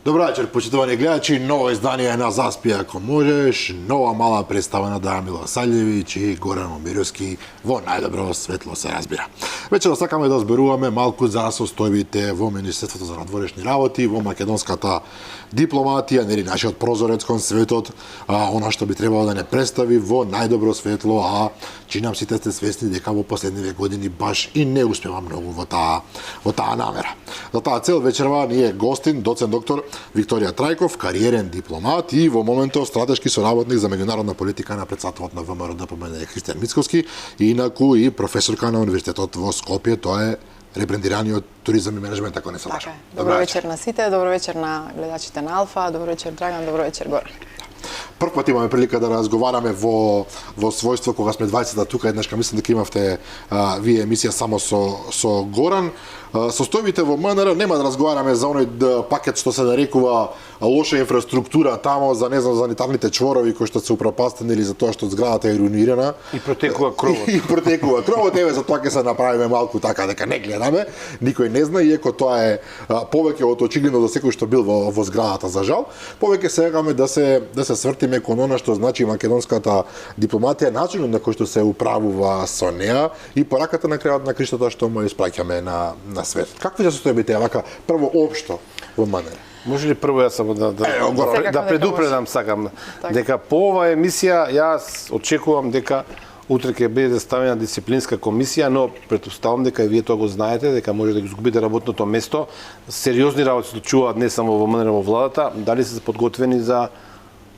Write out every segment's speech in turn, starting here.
Добро вечер, почитувани гледачи, ново издание на Заспи ако можеш, нова мала представа на Даја Милосављевиќ и Горан Момировски во најдобро светло се разбира. Вечера сакаме да зборуваме малку за состојбите во Министерството за надворешни работи, во македонската дипломатија, нели нашиот прозорец кон светот, она што би требало да не представи во најдобро светло, а чинам сите сте свесни дека во последниве години баш и не успева многу во таа намера. За таа цел вечерва ни е гостин доцент доктор Викторија Трајков, кариерен дипломат и во моментов стратешки соработник за меѓународна политика на председателот на ВМРО ДПМН Христијан Мицковски и инаку и професорка на Универзитетот во Скопје, тоа е ребрендираниот туризам и менеджмент, ако не се лажам. Добро вечер на сите, добро вечер на гледачите на Алфа, добро вечер Драган, добро вечер Горан. Прв пат имаме прилика да разговараме во својство кога сме двајцата тука, еднашка мислам дека имавте вие емисија само со Горан. Состојбите во МНР нема да разговараме за оној пакет што се нарекува лоша инфраструктура тамо, за не знам за санитарните чворови кои што се упропастени или за тоа што зградата е руинирана и протекува кровот. И протекува кровот, еве за тоа ќе се направиме малку така дека не гледаме, никој не знае, иако тоа е повеќе од очигледно за секој што бил во зградата за жал. Повеќе сакаме да се свртиме кон она што значи македонската дипломатија, начинот на кој што се управува со неа и пораката на крајот на криштото што му испраќаме на свет. Какви се состојбите вака прво општо во МНР? Може ли прво јас само да предупредам сакам дека по оваа емисија јас очекувам дека утре ќе биде ставена дисциплинска комисија, но претпоставам дека и вие тоа го знаете, дека може да го изгубите работното место. Сериозни работи се случуваат не само во МНР, во владата. Дали се подготвени за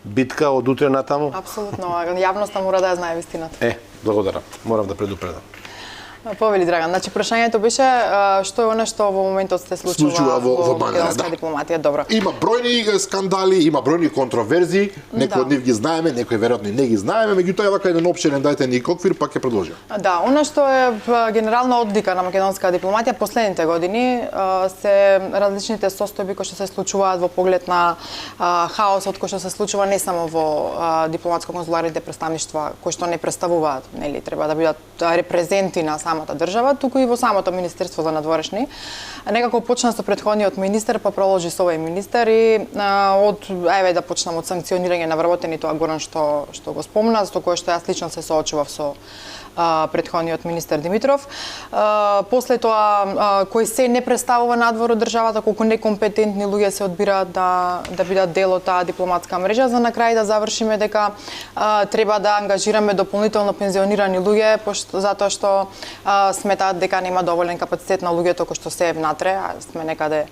битка од утре натаму? Апсолутно, јавноста мора да ја знае вистината. Благодарам. Морам да предупредам. Повели Драган, значи прашањето беше што е она што во моментот се случува во македонска дипломатија. Добро. Има бројни скандали, има бројни контроверзии, некои од нив ги знаеме, некои веројатно и не ги знаеме, меѓутоа вака еден опширен дајте ни оквир, па ќе продолжиме. Да, она што е генерална одлика на македонска дипломатија последните години се различните состојби кои што се случуваат во поглед на хаосот кој што се случува не само во дипломатско-консуларните представништва кои што не представуваат, нели, треба да бидат репрезенти на самата држава, туку и во самото Министерство за надворешни. Некако почна со претходниот министер, па проложи со овој министер и да почнам од санкционирање на вработени, тоа Горан што го спомна, со кое што јас лично се соочував со претходниот министер Димитров. После тоа, кои се не представува надвор од државата, колку некомпетентни луѓе се одбираат да бидат дел од таа дипломатска мрежа, за на крај да завршиме дека треба да ангажираме дополнително пензионирани луѓе, затоа што сметаат дека нема доволен капацитет на луѓето кои што се внатре, а сме некаде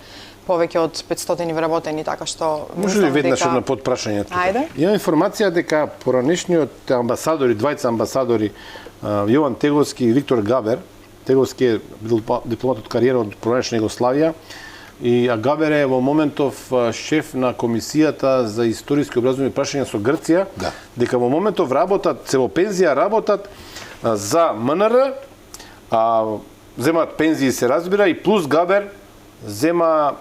повеќе од 500 вработени, така што може ли веднаш на подпрашање тука? Ајде. Има информација дека поранешниот амбасадори, двајца амбасадори, Јован Теговски и Виктор Габер, Теговски е бил дипломат од кариера од поранешна Југославија, и Габер е во моментов шеф на комисијата за историски образовни прашања со Грција, дека во моментов работат, се во пензија работат за МНР, земаат пензии се разбира, и плюс Габер зема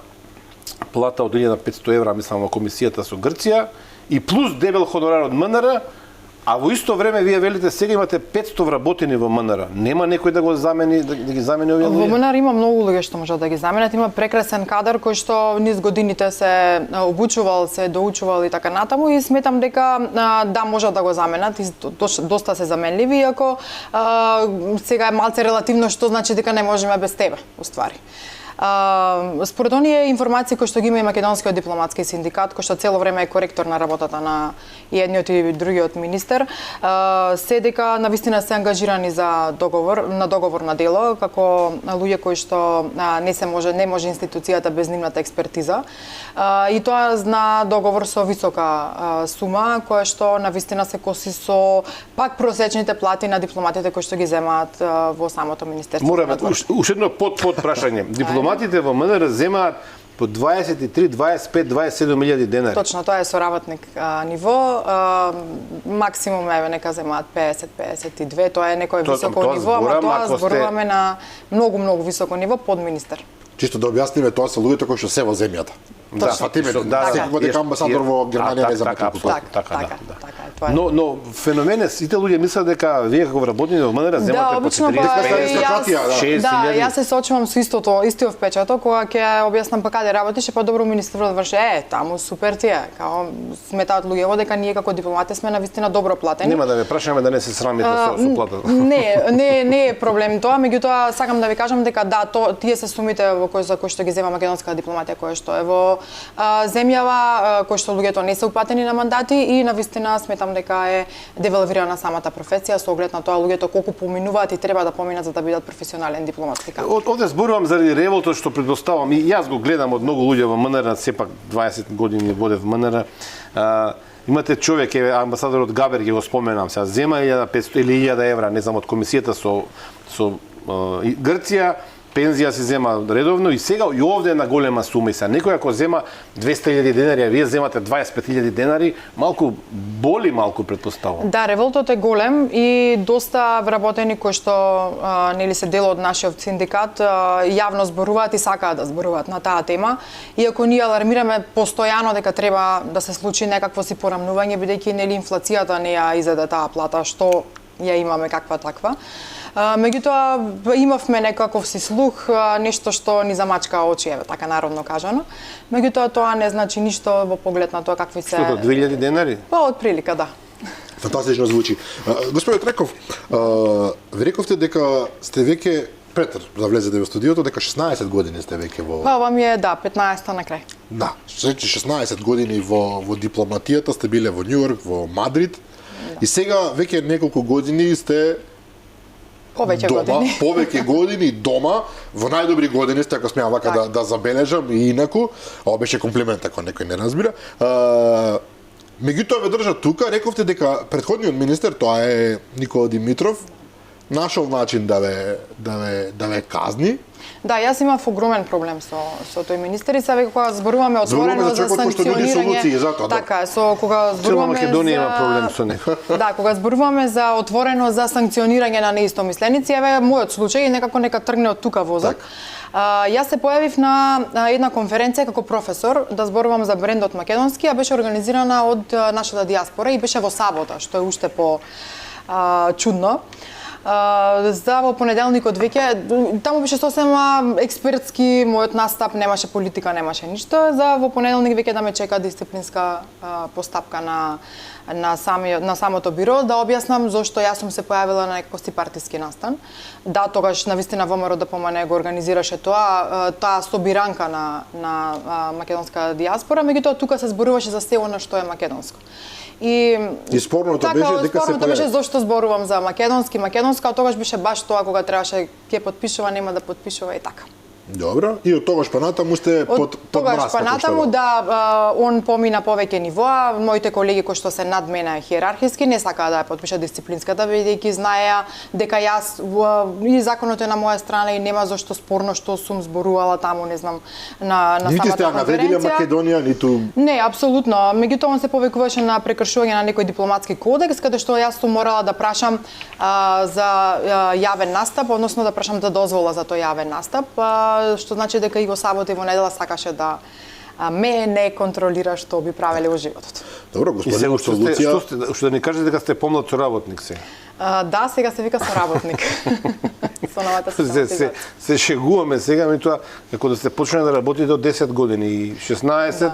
плата од 1500 евра, мислам, во комисијата со Грција, и плюс дебел хонорар од МНР, а во исто време вие велите сега имате 500 вработени во МНР. Нема некој да го замени, да ги замени овие луѓе? Во МНР има многу луѓе што можат да ги заменат. Има прекрасен кадар кој што низ годините се обучувал, се доучувал и така натаму, и сметам дека да можат да го заменат, и доста се заменливи, иако сега е малце релативно што значи дека не можеме без тебе, уствари. Според оние информации кои што ги има и македонскиот дипломатски синдикат, кој што цело време е коректор на работата на и едниот и другиот министер, се дека навистина се ангажирани за договор на дело, како луѓе кои што не може институцијата без нивната експертиза, и тоа на договор со висока сума, која што навистина се коси со пак просечните плати на дипломатите кои што ги земаат во самото Министерство. Мораме уште едно прашање. Дипломатите во МНР земаат по 23, 25, 27 милијади денари. Точно, тоа е соработник ниво. Максимум нека земаат 50-52, тоа е некој високо ниво, ама тоа зборуваме на многу високо ниво под министер. Чисто да објасниме, тоа се луѓето кои што се во земјата. Да, Фатиме, да, секој дека амбасадор во Германија не за така, Македонија. апсолутно, така, да. така е, тоа е. Но феномен е, сите луѓе мислат дека вие како работници во МНР земате по обично 40, па 50, и јас, 60 да, илјади. јас се соочувам со истиот впечаток кога ќе објаснам па каде работиш, па добро министерот врши, таму супер ти е, као сметаат луѓето дека ние како дипломати сме навистина добро платени. Нема да ве прашаме да не се срамите со платата. Не е проблем тоа, меѓутоа сакам да ви кажам дека да, тие се сумите во кои за кои што ги зема македонската дипломатија, која што е во земјава кој што луѓето не се упатени на мандати и навистина сметам дека е девалвирана самата професија со оглед на тоа луѓето колку поминуваат и треба да поминат за да бидат професионален дипломатски кадар. Овде зборувам заради револтот што предпоставам и јас го гледам од многу луѓе во МНР, сепак 20 години водев МНР. Имате човек, амбасадорот Габер, ќе го споменам сега, зема 1500 или 1000 евра, не знам, од комисијата со Грција, пензија се зема редовно и сега и овде е на голема сума и сега некој ако зема 200.000 денари, а вие земате 25.000 денари, малку боли малку предпоставувам. Да, револтот е голем и доста вработени кои што нели се дел од нашиот синдикат јавно зборуваат и сакаат да зборуваат на таа тема, иако ние алармираме постојано дека треба да се случи некакво си порамнување бидејќи нели инфлацијата не ја изеде таа плата што ја имаме каква таква. Меѓутоа имавме некаков си слух, нешто што ни замачка очи, така народно кажано. Меѓутоа тоа не значи ништо во поглед на тоа какви се... Што, 2000 денари? Па, од прилика, да. Фантастично звучи. Господин Треков, ви рековте дека сте веќе пред да влезете во студиото, дека 16 години сте веќе во... Па, ова ми е, да, 15-та на крај. Да, 16 години во дипломатијата сте биле во Њујорк, во Мадрид, и сега веќе неколку години сте Повеќе дома, години. повеќе години дома, во најдобри години сте, ако смеам вака да забележам и инаку, ова беше комплимент ако некој не разбира. Меѓутоа ве држа тука, рековте дека претходниот министер, тоа е Никола Димитров, нашол начин да ве казни. Да, јас имав огромен проблем со тој министер и сега кога зборуваме отворено за санкционирање. Така, кога зборуваме Македонија има проблем со него. Да, кога зборуваме за отворено за санкционирање на неистомисленици, еве мојот случај и некако нека тргне од тука возот. Јас се појавив на една конференција како професор да зборувам за брендот македонски, а беше организирана од нашата диаспора и беше во сабота, што е уште по чудно. За во понеделникот веќе, таму беше сосема експертски, мојот настап немаше политика, немаше ништо. За во понеделник веќе да ме чека дисциплинска постапка на самото биро, да објаснам зошто јас сум се појавила на некој партиски настан. Да, тогаш навистина ВМРО ДПМН го организираше таа собиранка на македонска диаспора, меѓутоа тука се зборуваше за се она што е македонско. И спорното беше дека се беше зошто зборувам за македонска, а тогаш беше баш тоа кога требаше ќе потпишува, нема да потпишува и така. Добро, и од тогаш панатаму сте под тогаш панатаму, да, он помина повеќе нивоа, моите колеги кои што се над мене хиерархиски не сакаа да ја потпишат дисциплинската, бидејќи знаеа дека јас и законот е на моја страна и нема зошто спорно што сум зборувала таму, не знам, на самата конференција. Нити сте навредиле Македонија, ниту... Не, апсолутно. Меѓутоа он се повикуваше на прекршување на некој дипломатски кодекс, каде што јас сум морала да прашам за јавен настап, односно да прашам за дозвола за тој јавен настап, што значи дека и во сабота и во недела сакаше да ме не контролира што би правеле во животот. Добро, господин Луција. Што да ни кажете дека сте помлад соработник сега? Да, сега се вика соработник. Со новата систематизација. Се шегуваме сега, тоа како да сте почнали да работите од 10 години и 16.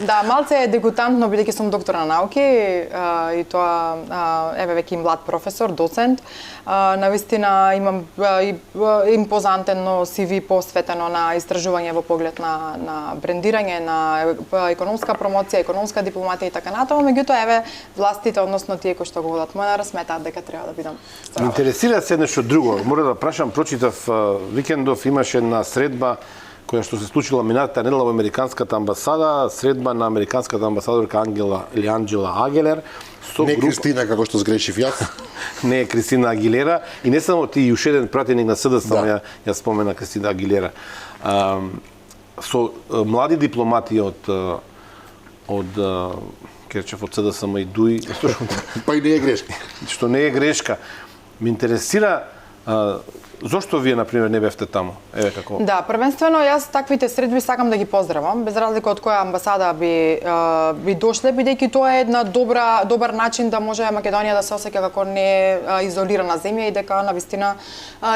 Да, малце е дегутантно бидејќи сум доктор на науки и тоа еве веќе млад професор, доцент. Навистина имам импозантено CV посветено на истражување во поглед на брендирање, на економска промоција, економска дипломатија и така натаму, меѓутоа еве властите, односно тие кои што го водат МНР, сметаат дека треба да бидам. Ме интересира се нешто друго. Мора да прашам, прочитав викендов имаше една средба која што се случила минатата недела во американската амбасада, средба на американската амбасадорка Анџела Агелер. Не Кристина, како што сгрешив јас. Не е Кристина Агилера. И не само ти, и уште еден пратеник на СДС, ја спомена Кристина Агилера. Со млади дипломати од Керчев, од СДСМ и ДУИ. Па и не е грешка. Што не е грешка. Ме интересира Зошто вие, например, не бевте таму? Еве како... Да, првенствено јас таквите средби сакам да ги поздравам, без разлика од која амбасада би дошле, бидејќи тоа е една добар начин да може Македонија да се осеќа како не изолирана земја и дека навистина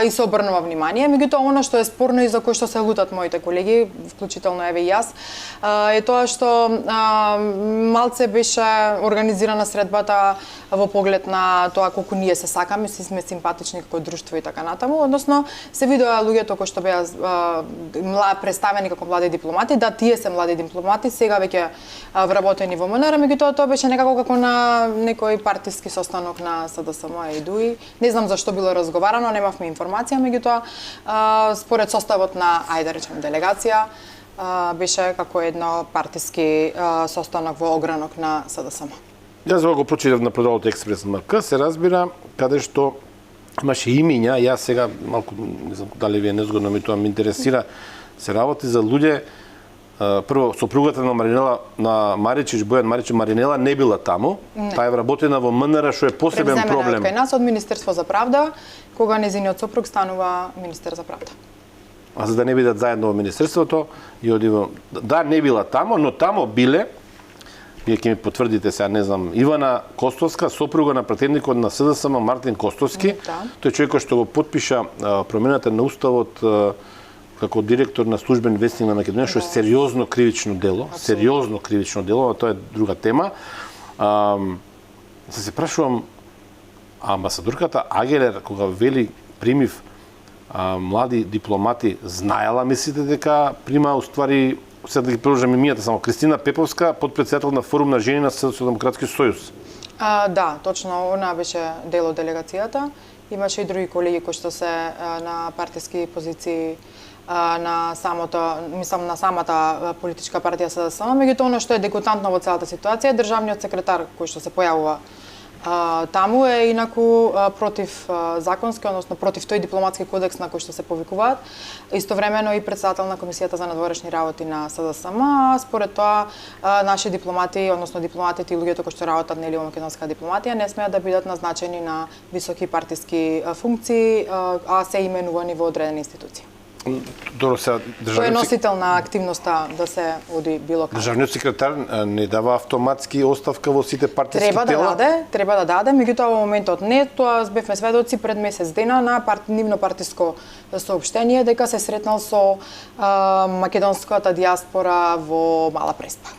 и се обрнува внимание. Меѓутоа, она што е спорно и за кој што се лутат моите колеги, вклучително еве и јас, е тоа што малце беше организирана средбата во поглед на тоа колку ние се сакаме, си сме симпатични како друштво и така натаму, односно се видоа луѓето кои што беа представени како млади дипломати, да тие се млади дипломати, сега веќе вработени во МНР, меѓутоа тоа беше некако како на некој партиски состанок на СДСМ и ДУИ. Не знам зашто било разговарано, немавме информација, меѓутоа според составот на ајде речем делегација беше како едно партиски состанок во огранок на СДСМ. Јас го прочитав на продолот Експрес МК, се разбира, каде што имаше имиња, јас сега малку не знам дали ви е незгодно, ми тоа ме интересира, се работи за луѓе. Прво, сопругата на Маричич, Бојан Маричич, Маринела не била таму. Таа е вработена во МНР, што е посебен проблем. Кај нас од Министерство за правда, кога нејзиниот сопруг станува министер за правда. А за да не бидат заедно во Министерството, и оди во... Да, не била таму, но таму биле, вие ќе ми потврдите сега, не знам, Ивана Костовска, сопруга на претендникот на СДСМ Мартин Костовски. Да. Тој човекот што го потпиша промената на уставот како директор на службен вестник на Македонија, што е сериозно кривично дело, сериозно кривично дело, а тоа е друга тема. Се прашувам, амбасадорката Агелер, кога вели примив млади дипломати, знаела мислите дека прима уствари, сега да ги продолжам имињата само, Кристина Пеповска, подпредседател на форум на жени на Социјалдемократски сојуз. Да, точно, она беше дел од делегацијата. Имаше и други колеги кои што се на партиски позиции на самата политичка партија СДСМ, меѓутоа она што е декутантно во целата ситуација е државниот секретар кој што се појавува таму е инаку против законски, односно против тој дипломатски кодекс на кој што се повикуваат. Истовремено и председател на Комисијата за надворешни работи на СДСМ, според тоа наши дипломати, односно дипломатите и луѓето кои што работат нели во македонска дипломатија не смеат да бидат назначени на високи партиски функции, а се именувани во одредени институции. Добро, сега Тој е носител на активноста да се оди било каде. Државниот секретар не дава автоматски оставка во сите партиски тела? Треба да даде, меѓутоа во моментот не, тоа бевме сведоци пред месец дена на нивно партиско соопштение дека се сретнал со македонската диаспора во Мала Преспа.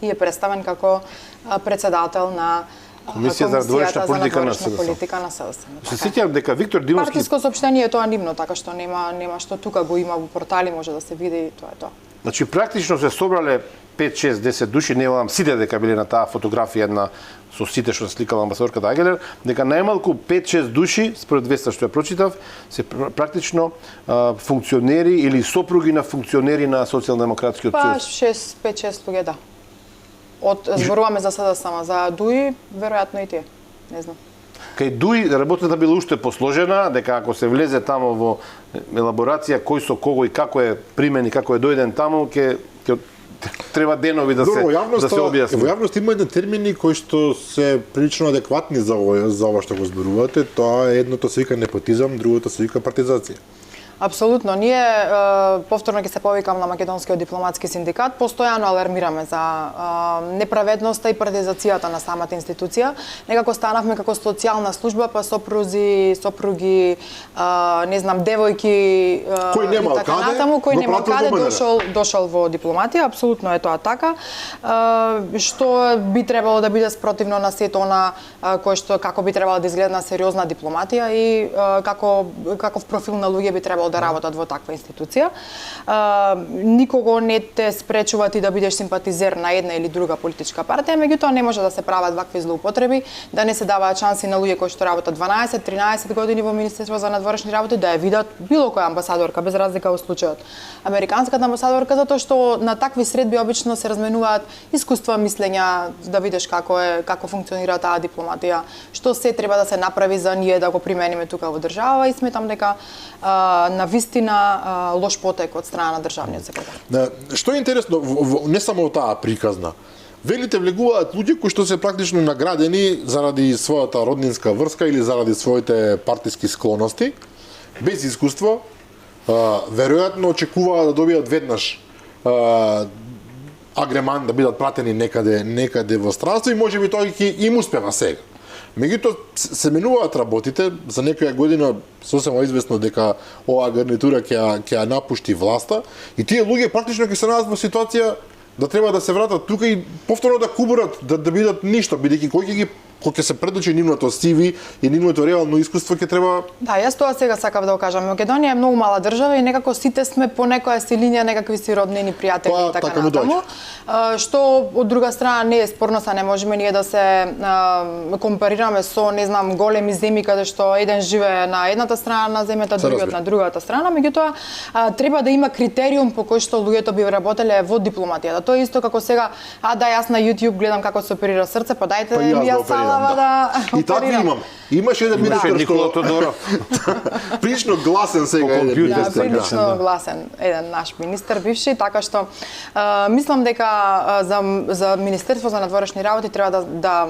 И е представен како председател на Комисија за надворешна политика на СДСМ. Се сеќавам дека Виктор Димовски... Партиско соопштение е тоа нивно, така што нема што тука го има во портали, може да се види и тоа е тоа. Значи, практично се собрале 5, 6, 10 души, не знам сите дека биле на таа фотографија со сите што сликала амбасадорката Агелер, дека најмалку 5-6 души, според веста што ја прочитав, се практично функционери или сопруги на функционери на Социјалдемократскиот сојуз. 5-6 луѓе, да. Зборуваме за СДСМ, за ДУИ, веројатно и тие, не знам. Кај ДУИ работата била уште посложена, дека ако се влезе тамо во елаборација кој со кого и како е примен и како е дојден тамо, ќе треба денови да се објасни. Во јавност има едни термини кои што се прилично адекватни за ова што го зборувате. Тоа е едното се вика непотизам, другото се вика партизација. Апсолутно. Ние повторно ќе се повикам на Македонскиот дипломатски синдикат, постојано алармираме за неправедноста и партизацијата на самата институција. Некако станавме како социјална служба, па сопруги, не знам, девојки кој нема кој нема каде дошол во дипломатија, апсолутно е тоа така. Што би требало да биде спротивно на сето она како би требало да изгледа сериозна дипломатија и каков профил на луѓе би требало да работат во таква институција. Никого не те спречува ти да бидеш симпатизер на една или друга политичка партија, меѓутоа не може да се прават вакви злоупотреби, да не се даваат шанси на луѓе кои што работат 12-13 години во Министерство за надворешни работи да ја видат било која амбасадорка, без разлика во случајот американската амбасадорка, затоа што на такви средби обично се разменуваат искуства, мислења, да видиш како функционира таа дипломатија, што се треба да се направи за ние да го примениме тука во држава, и сметам дека на вистина лош потек од страна на државниот секретар. Што е интересно, не само таа приказна, велите влегуваат луѓе кои што се практично наградени заради својата роднинска врска или заради своите партиски склоности, без искуство, веројатно очекуваа да добијат веднаш агреман да бидат пратени некаде во странство и можеби тој ќе им успева сега. Меѓутоа се менуваат работите, за некоја година сосема известно дека оваа гарнитура ќе ја напушти власта и тие луѓе практично ќе се најдат во ситуација да треба да се вратат тука и повторно да кубурат, да бидат ништо, бидејќи кој ќе се предучи нивното CV и нивното реално искуство ќе треба. Да, јас тоа сега сакав да го кажам. Македонија е многу мала држава и некако сите сме по некоја си линија некакви си роднини, пријатели и така натаму. Што од друга страна не е спорно, са не можеме ние да се компарираме со, не знам, големи земји каде што еден живее на едната страна на земјата, другиот на другата страна, меѓутоа треба да има критериум по кој што луѓето би работеле во дипломатијата. Тоа е исто како сега, да, јас на YouTube гледам како се оперира срце, па дајте ми ја салава да и такви имам. Имаше еден министер Никола Тодоров. Прилично гласен сега еден министер. Да, прилично гласен еден наш министер бивши, така што мислам дека за Министерство за надворешни работи треба да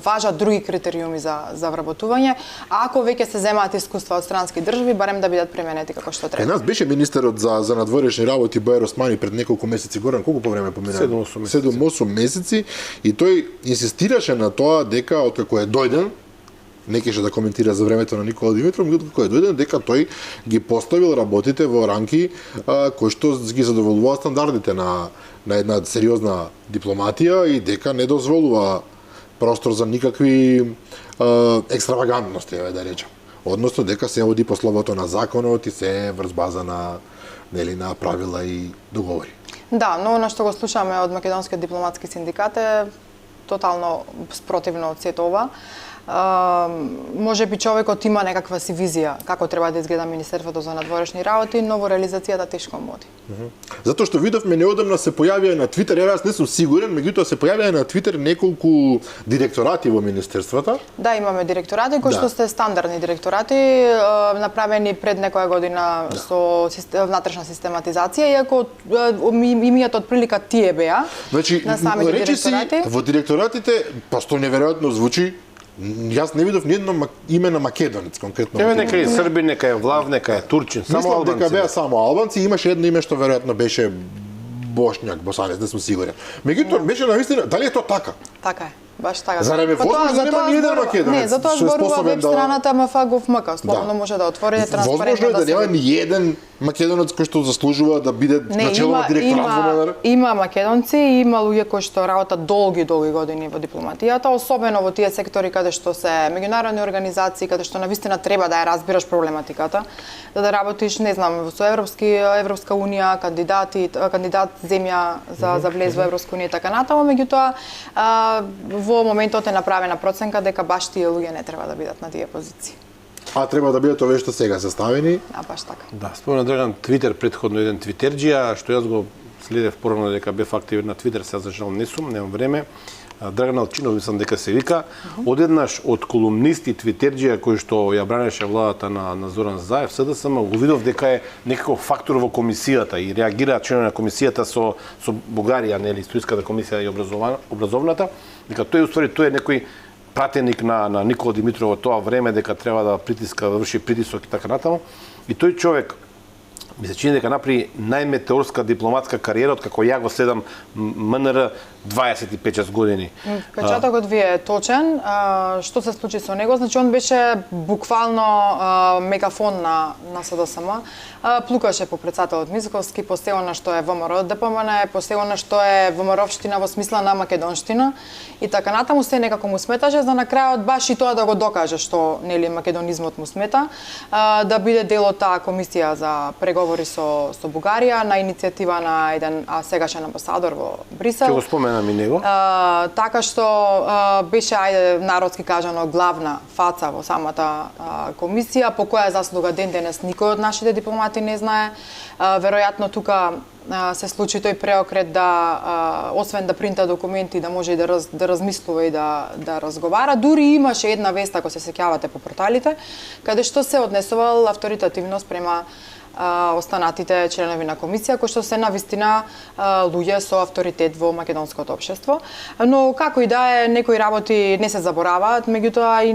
важат други критериуми за вработување, а ако веќе се земаат искуства од странски држави, барем да бидат пременети како што треба. Нас беше министерот за надворешни работи Бојар Османи пред неколку месеци, Горан, колку по време помина? 7-8 месеци и тој инсистираше на тоа дека откако е дојден, не кеше да коментира за времето на Никола Димитров, меѓутоа кога е дојден дека тој ги поставил работите во ранки кои што ги задоволуваат стандардите на една сериозна дипломатија и дека не дозволува простор за никакви екстравагантности, да речем. Односно дека се оди по словото на законот и се врз база на правила и договори. Да, но она што го слушаме од македонскиот дипломатски синдикат е тотално спротивно од сето ова. Може би човекот има некаква си визија како треба да изгледа Министерството за надворешни работи, но во реализацијата тешко му оди. Затоа што видовме неодамна се појавија на Твитер, јас не сум сигурен, меѓутоа се појавија на Твитер неколку директорати во министерствата. Да, имаме директорати кои што се стандардни директорати, направени пред некоја година со внатрешна систематизација, иако имијата од прилика тие беа. Значи, на самите директорати. Во директоратите просто неверојатно звучи. Јас не видов ни едно име на македонец конкретно. Еме нека е србин, нека е влав, нека е турчин, само албанци. Мислам дека беа само албанци, имаше едно име што веројатно беше бошњак, босанец, не сум сигурен. Меѓутоа беше навистина, дали е тоа така? Така е. Баш така. Зарем е возможно да нема ни еден македонец? Не, затоа зборува веб страната MFA.gov.mk, слободно може да отвори транспарентно. Возможно е да нема ни еден македонец кој што заслужува да биде начело на директорат во МВР? Има македонци и има луѓе кои што работат долги години во дипломатијата, особено во тие сектори каде што се меѓународни организации, каде што навистина треба да ја разбираш проблематиката, да работиш, не знам, со Европска унија, кандидат земја за влез во Европска унија и така натаму, меѓутоа во моментот е направена проценка дека баш тие луѓе не треба да бидат на тие позиции. А треба да бидат овие што сега составени? Да, баш така. Да, спомена Драган Твитер претходно еден твитерџија, што јас го следев порано дека бев активен на Твитер, сега за жал не сум, немам време. Драган Алчинов, мислам дека се вика, одеднаш од колумнисти твитерџија кој што ја бранеше владата на Зоран Заев, СДСМ, го видов дека е некаков фактор во комисијата и реагираат членови на комисијата со Бугарија, нели, Историјската комисија и образовната, дека тој е некој пратеник на Никола Димитров во тоа време, дека треба да притиска, да врши притисок и така натаму. И тој човек ми се чини дека направи најметеорска дипломатска кариера откако ја го следам МНР 25 години. Печатокот ви е точен. Што се случи со него? Значи, он беше буквално мегафон на СДСМ. Плукаше по председателот Мицковски, по се она што е ВМРО ДПМН, по се она што е ВМРО-вштина во смисла на македонштина и така натаму се некако му сметаше за на крајот баш и тоа да го докаже што нели македонизмот му смета, да биде дел од таа комисија за преговори со Бугарија на иницијатива на еден сегашен амбасадор во Брисел. Ќе го споменам и него. Така што беше, ајде, народски кажано, главна фаца во самата комисија, по која заслуга ден денес никој од нашите дипломати не знае. Веројатно тука се случи тој преокрет да освен да принта документи, да може и да размислува и да разговара. Дури имаше една вест, ако се сеќавате по порталите, каде што се однесувал авторитативно спрема останатите членови на комисија, кои што се навистина луѓе со авторитет во македонското општество. Но како и да е, некои работи не се забораваат, меѓутоа и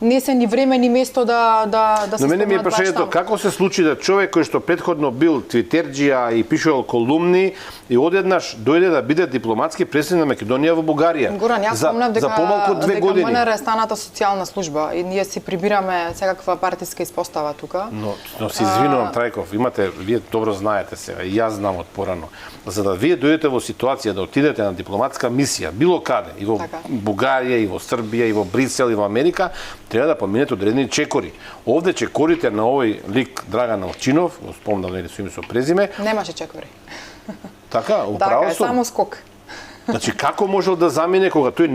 не се ни време ни место да се Но мене ми е спомнат прашањето, како се случи да човек кој што претходно бил твитерџија и пишувал колумни и одеднаш дојде да биде дипломатски представник на Македонија во Бугарија? Горан, јас спомнав за помалку од 2 години. МНР е станата социјална служба и ние си прибираме секаква партиска испостава тука. Но се извинувам, Трајков, вие добро знаете сега, и јас знам од порано. За да вие дојдете во ситуација да отидете на дипломатска мисија, било каде, и во Бугарија, и во Србија, и во Брисел, и во Америка, треба да поминете одредени чекори. Овде чекорите на овој лик Драган Алчинов, го спомнав нели со име со презиме. Немаше чекори. Така, управо Така, само скок. Значи, како можел да замине кога тој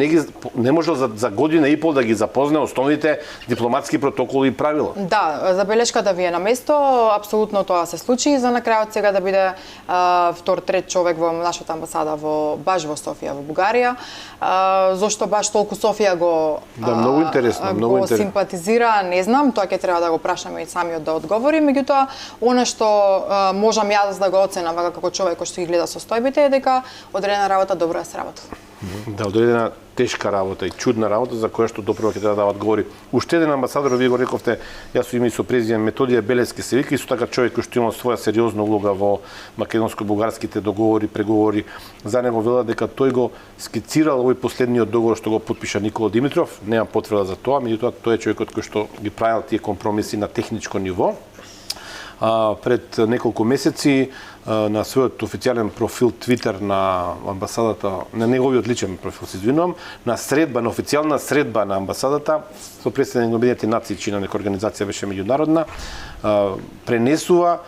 не можел за година и пол да ги запознае основните дипломатски протоколи и правила? Да, забелешката ви е на место, апсолутно тоа се случи, за на крајот сега да биде втор, трет човек во нашата амбасада баш во Софија, во Бугарија. Зошто баш толку Софија го Да, многу интересно, многу интересно. Симпатизира, не знам, тоа ќе треба да го прашаме и самиот да одговори, меѓутоа она што можам јас да го оценам како човек кој што ги гледа состојбите е дека одредена работа добро се работа. Да, одредена тешка работа и чудна работа за која што допрво ќе треба да одговори. Уште еден амбасадор, вие го рековте, јас со име и со презиме Методија Белески се вика, исто така човек кој што има своја сериозна улога во македонско-бугарските договори, преговори. За него велат дека тој го скицирал овој последниот договор што го потпиша Никола Димитров, немам потврда за тоа, меѓутоа тој е човекот кој што ги правил тие компромиси на техничко ниво. Пред неколку месеци на својот официјален профил Твитер на амбасадата, на неговиот личен профил, се извинувам, на официјална средба на амбасадата, со представник на Обединетите нации, чина нека организација беше меѓународна, пренесува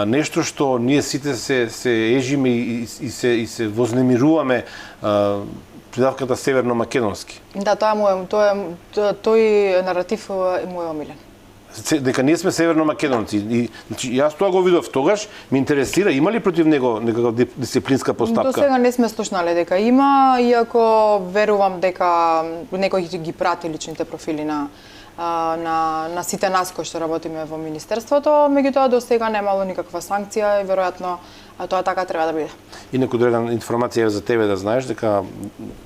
нешто што ние сите се ежиме и се вознемируваме, придавката северно-македонски. Да, тој наратив е мој омилен. Дека ние сме северно-македонци. Значи, јас тоа го видов тогаш, ме интересира, има ли против него некаква дисциплинска постапка? До сега не сме слушнале дека има, иако верувам дека некој ги прати личните профили на сите нас кои што работиме во Министерството, меѓутоа до сега немало никаква санкција и веројатно тоа така треба да биде. И некој друга информација за тебе да знаеш дека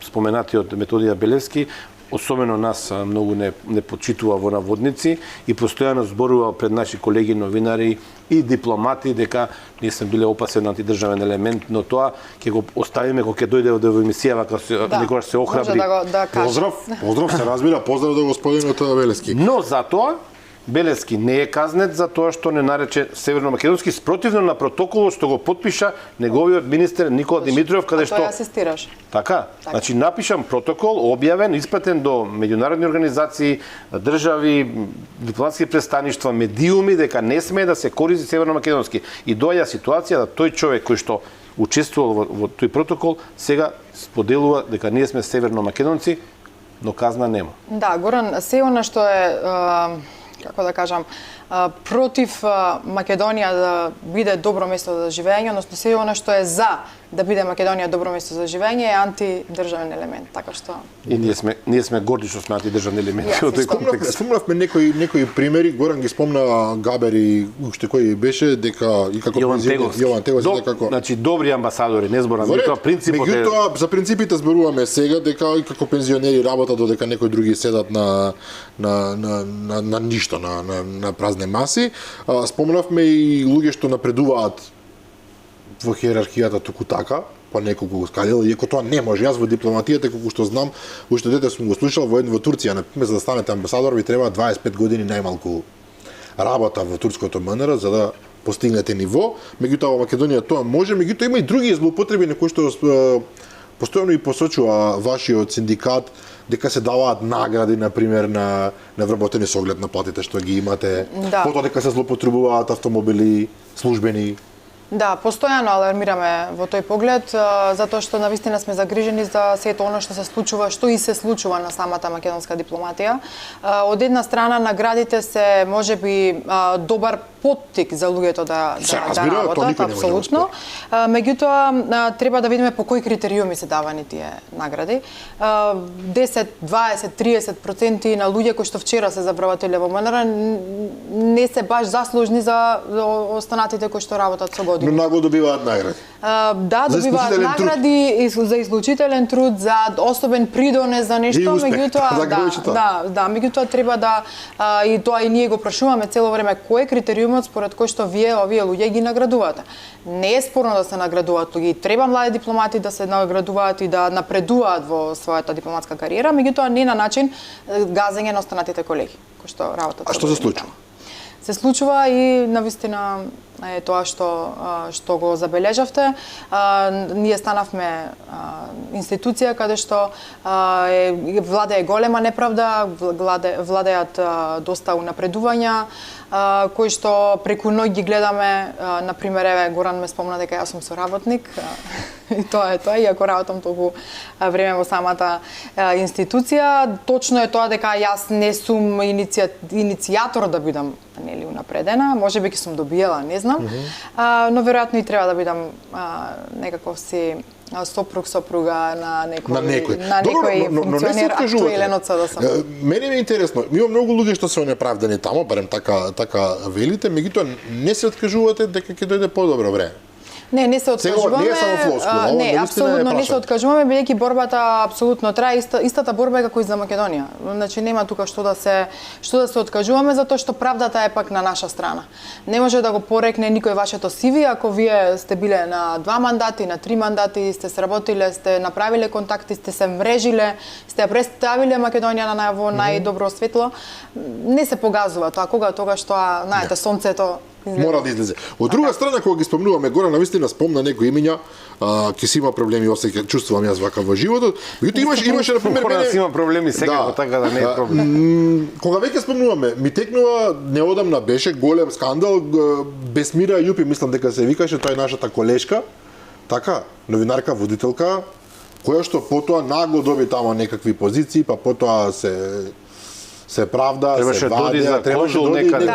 споменатиот Методија Белевски особено нас многу не почитува во наводници и постојано зборува пред наши колеги новинари и дипломати дека ние сме биле опасен антидржавен елемент, но тоа ќе го оставиме кога ќе дојде во емисија, кога некогаш се охрабри. Поздрав се разбира, поздрав до господинот Белески. Но затоа Белески не е казнет за тоа што не нарече северно-македонски спротивно на протоколот што го потпиша неговиот министер Никола Димитров, каде што Тоа асистираш. Така. Значи напишан протокол, објавен, испратен до меѓународни организации, држави, дипломатски престаништва, медиуми дека не смее да се користи северно-македонски. И доаѓа ситуација да тој човек кој што учествувал во тој протокол сега споделува дека ние сме северно-македонци, но казна нема. Да, Горан, се она што е како да кажам, против Македонија да биде добро место за живење, односно се она што е за да биде Македонија добро место за живење е антидржавен елемент, така што И ние сме горди што сме антидржавни елементи во тој контекст. Спомнавме некои примери, Горан ги спомна Габер и уште кој беше дека и како Јован Теговски, како значи добри амбасадори, не зборам, тоа принципот е. Меѓутоа за принципите зборуваме сега дека и како пензионери работат додека некои други седат на ништо, на празни маси. Спомнавме и луѓе што напредуваат во хиерархијата туку така, по неколку скалела, иако тоа не може. Јас во дипломатијата, колку што знам, уште дете сум го слушал во Турција, например, за да станете амбасадор ви треба 25 години најмалку работа во турското МНР за да постигнете ниво. Меѓутоа во Македонија тоа може, меѓутоа има и други злоупотреби на кои што постојано и посочува вашиот синдикат дека се даваат награди, например, на вработени со оглед на платите што ги имате. Да. Потоа дека се злоупотребуваат автомобили службени. Да, постојано алармираме во тој поглед, затоа што навистина сме загрижени за сето оно што се случува, што и се случува на самата македонска дипломатија. Од една страна наградите се можеби добар поттик за луѓето да разбира, тоа работат, никој не може да го апсолутно. Меѓутоа треба да видиме по кои критериуми се давани тие награди. 10, 20, 30% на луѓе кои што вчера се забравателе во МНР не се баш заслужни за останатите кои што работат со години. Но нагло добиваат награди. Да, За добиваат исклучителен награди за исклучителен труд, за особен придонес за нешто, И успех, меѓутоа меѓутоа треба да и тоа и ние го прашуваме цело време кој е критериумот според кој што вие овие луѓе ги наградувате. Не е спорно да се наградуваат луѓе, треба млади дипломати да се наградуваат и да напредуваат во својата дипломатска кариера, меѓутоа не на начин газење на останатите колеги кои што работат. А што се случува? Се случува и навистина е тоа што го забележавте. Ние станавме институција каде што владее голема неправда, владеат доста унапредувања, кои што преку ноќ ги гледаме. Например, еве Горан ме спомна дека јас сум соработник и тоа е тоа, иако работам толку време во самата институција. Точно е тоа дека јас не сум иницијатор да бидам унапредена, можеби ќе сум добиела, не знам, но веројатно и треба да бидам некаков си сопруга на некој функционер актуелен од СДСМ. Мене ми е интересно, има многу луѓе што се онеправдани тамо, барем така велите, меѓутоа не се откажувате дека ќе дојде подобро време. Не се откажуваме. Не е само флоскула, не, апсолутно не се откажуваме, бидејќи борбата апсолутно трае, истата борба е како и за Македонија. Значи нема тука што да се откажуваме, затоа што правдата е пак на наша страна. Не може да го порекне никој вашето CV ако вие сте биле на 2 мандати, на 3 мандати, сте сработиле, сте направиле контакти, сте се мрежиле, сте ја представиле Македонија на најдобро светло. Не се погазува тоа, тогаш тоа, знаете, сонцето мора да излезе. Од друга страна, кога ги спомнуваме Горан, навистина спомна некои имиња, ќе си има проблеми, осеќа, чувствувам јас вака во животот. Меѓутоа имаше на пример Горан си има проблеми секако, така да не е проблем. Кога веќе спомнуваме, ми текнува неодамна беше голем скандал, Бесмира Јупи, мислам дека се викаше, тоа е нашата колешка, така, новинарка, водителка, која што потоа нагло доби тамо некакви позиции, па потоа се правда, требаше да оди за конзул некаде.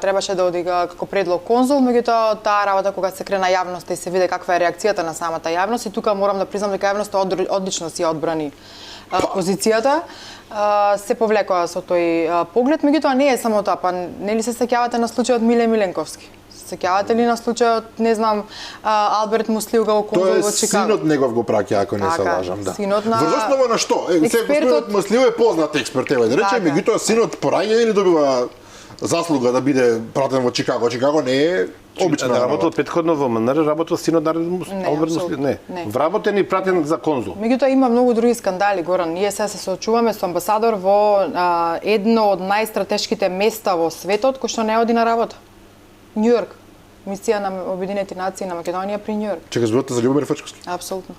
Требаше да оди како предлог конзул, меѓутоа таа работа кога се крена јавноста и се виде каква е реакцијата на самата јавност, и тука морам да признам дека јавноста одлично си ја одбрани позицијата. Се повлекоа со тој поглед, меѓутоа не е само тоа, па нели се сеќавате на случајот Миле Миленковски? Сеќавате ли на случајот, не знам, Алберт Муслиу како конзул во Чикаго? Тоа е синот негов го праќа, ако не се лажам, да. Синот на Врз основа на што? Господинот Муслиу е познат експерт, да речем, меѓутоа синот пораѓа или добива заслуга да биде пратен во Чикаго? Чикаго не е обична работа. Работел претходно во МНР, работел синот на Алберт Муслиу, не. Вработен и пратен за конзул. Меѓутоа има многу други скандали, Горан. Ние се соочуваме со амбасадор во едно од најстратешките места во светот кој што не оди на работа. Њујорк. Мисија на Обединети нации на Македонија при Њујорк. Чека, зборувате за Љубомир Фачковски? Апсолутно.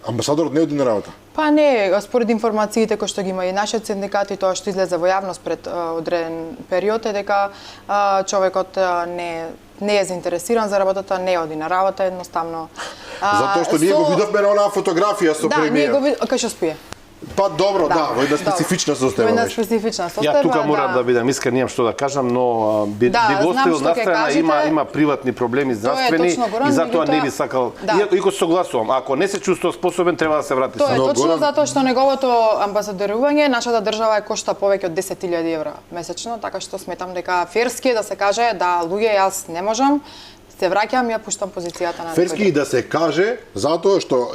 Амбасадорот не оди на работа? Па не, според информациите кои што ги има и нашиот синдикат и тоа што излезе во јавност пред одреден период е дека човекот не е заинтересиран за работата, не оди на работа, едноставно. Затоа што ние го видовме на онаа фотографија со премиер. Да, ние го видовме, кај што спие. Па добро, во една специфична состојба. Во една специфична состојба. Ја тука морам да бидам искрен, немам што да кажам, но би го оставил настрана, има приватни проблеми здравствени и затоа не би сакал. Иако согласувам, ако не се чувствува способен, треба да се врати. Тоа е точно затоа што неговото амбасадорување нашата држава е кошта повеќе од 10.000 евра месечно, така што сметам дека ферски е да се каже да луѓе јас не можам, се враќам, ја пуштам позицијата на ферски да се каже затоа што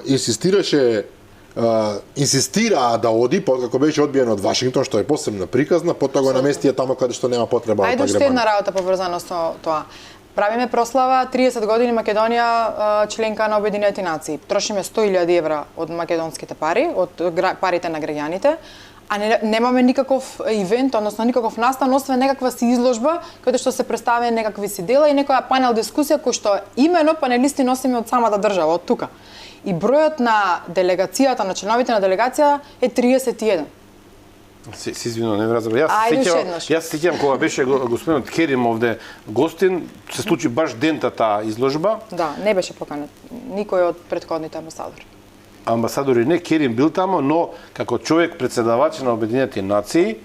инсистираа да оди, како беше одбиен од Вашингтон, што е посебна приказна, потоа го наместија тамо каде што нема потреба. Ајде уште една работа поврзана со тоа. Правиме прослава 30 години Македонија членка на Обединети нации. Трошиме 100.000 евра од македонските пари, од парите на граѓаните, а немаме никаков ивент, односно никаков настан, освен некаква си изложба, каде што се представени некакви си дела и некоја панел дискусија кој што имено панелисти носиме од самата држава, од тука. И бројот на делегацијата, на членовите на делегација е 31. Се извинувам, не разбрав. Јас се сеќавам кога беше господинот Керим овде гостин, се случи баш дента таа изложба. Да, не беше поканет никој од претходните амбасадори. амбасадори не, Керим бил тамо, но како човек председавач на Обединетите нации,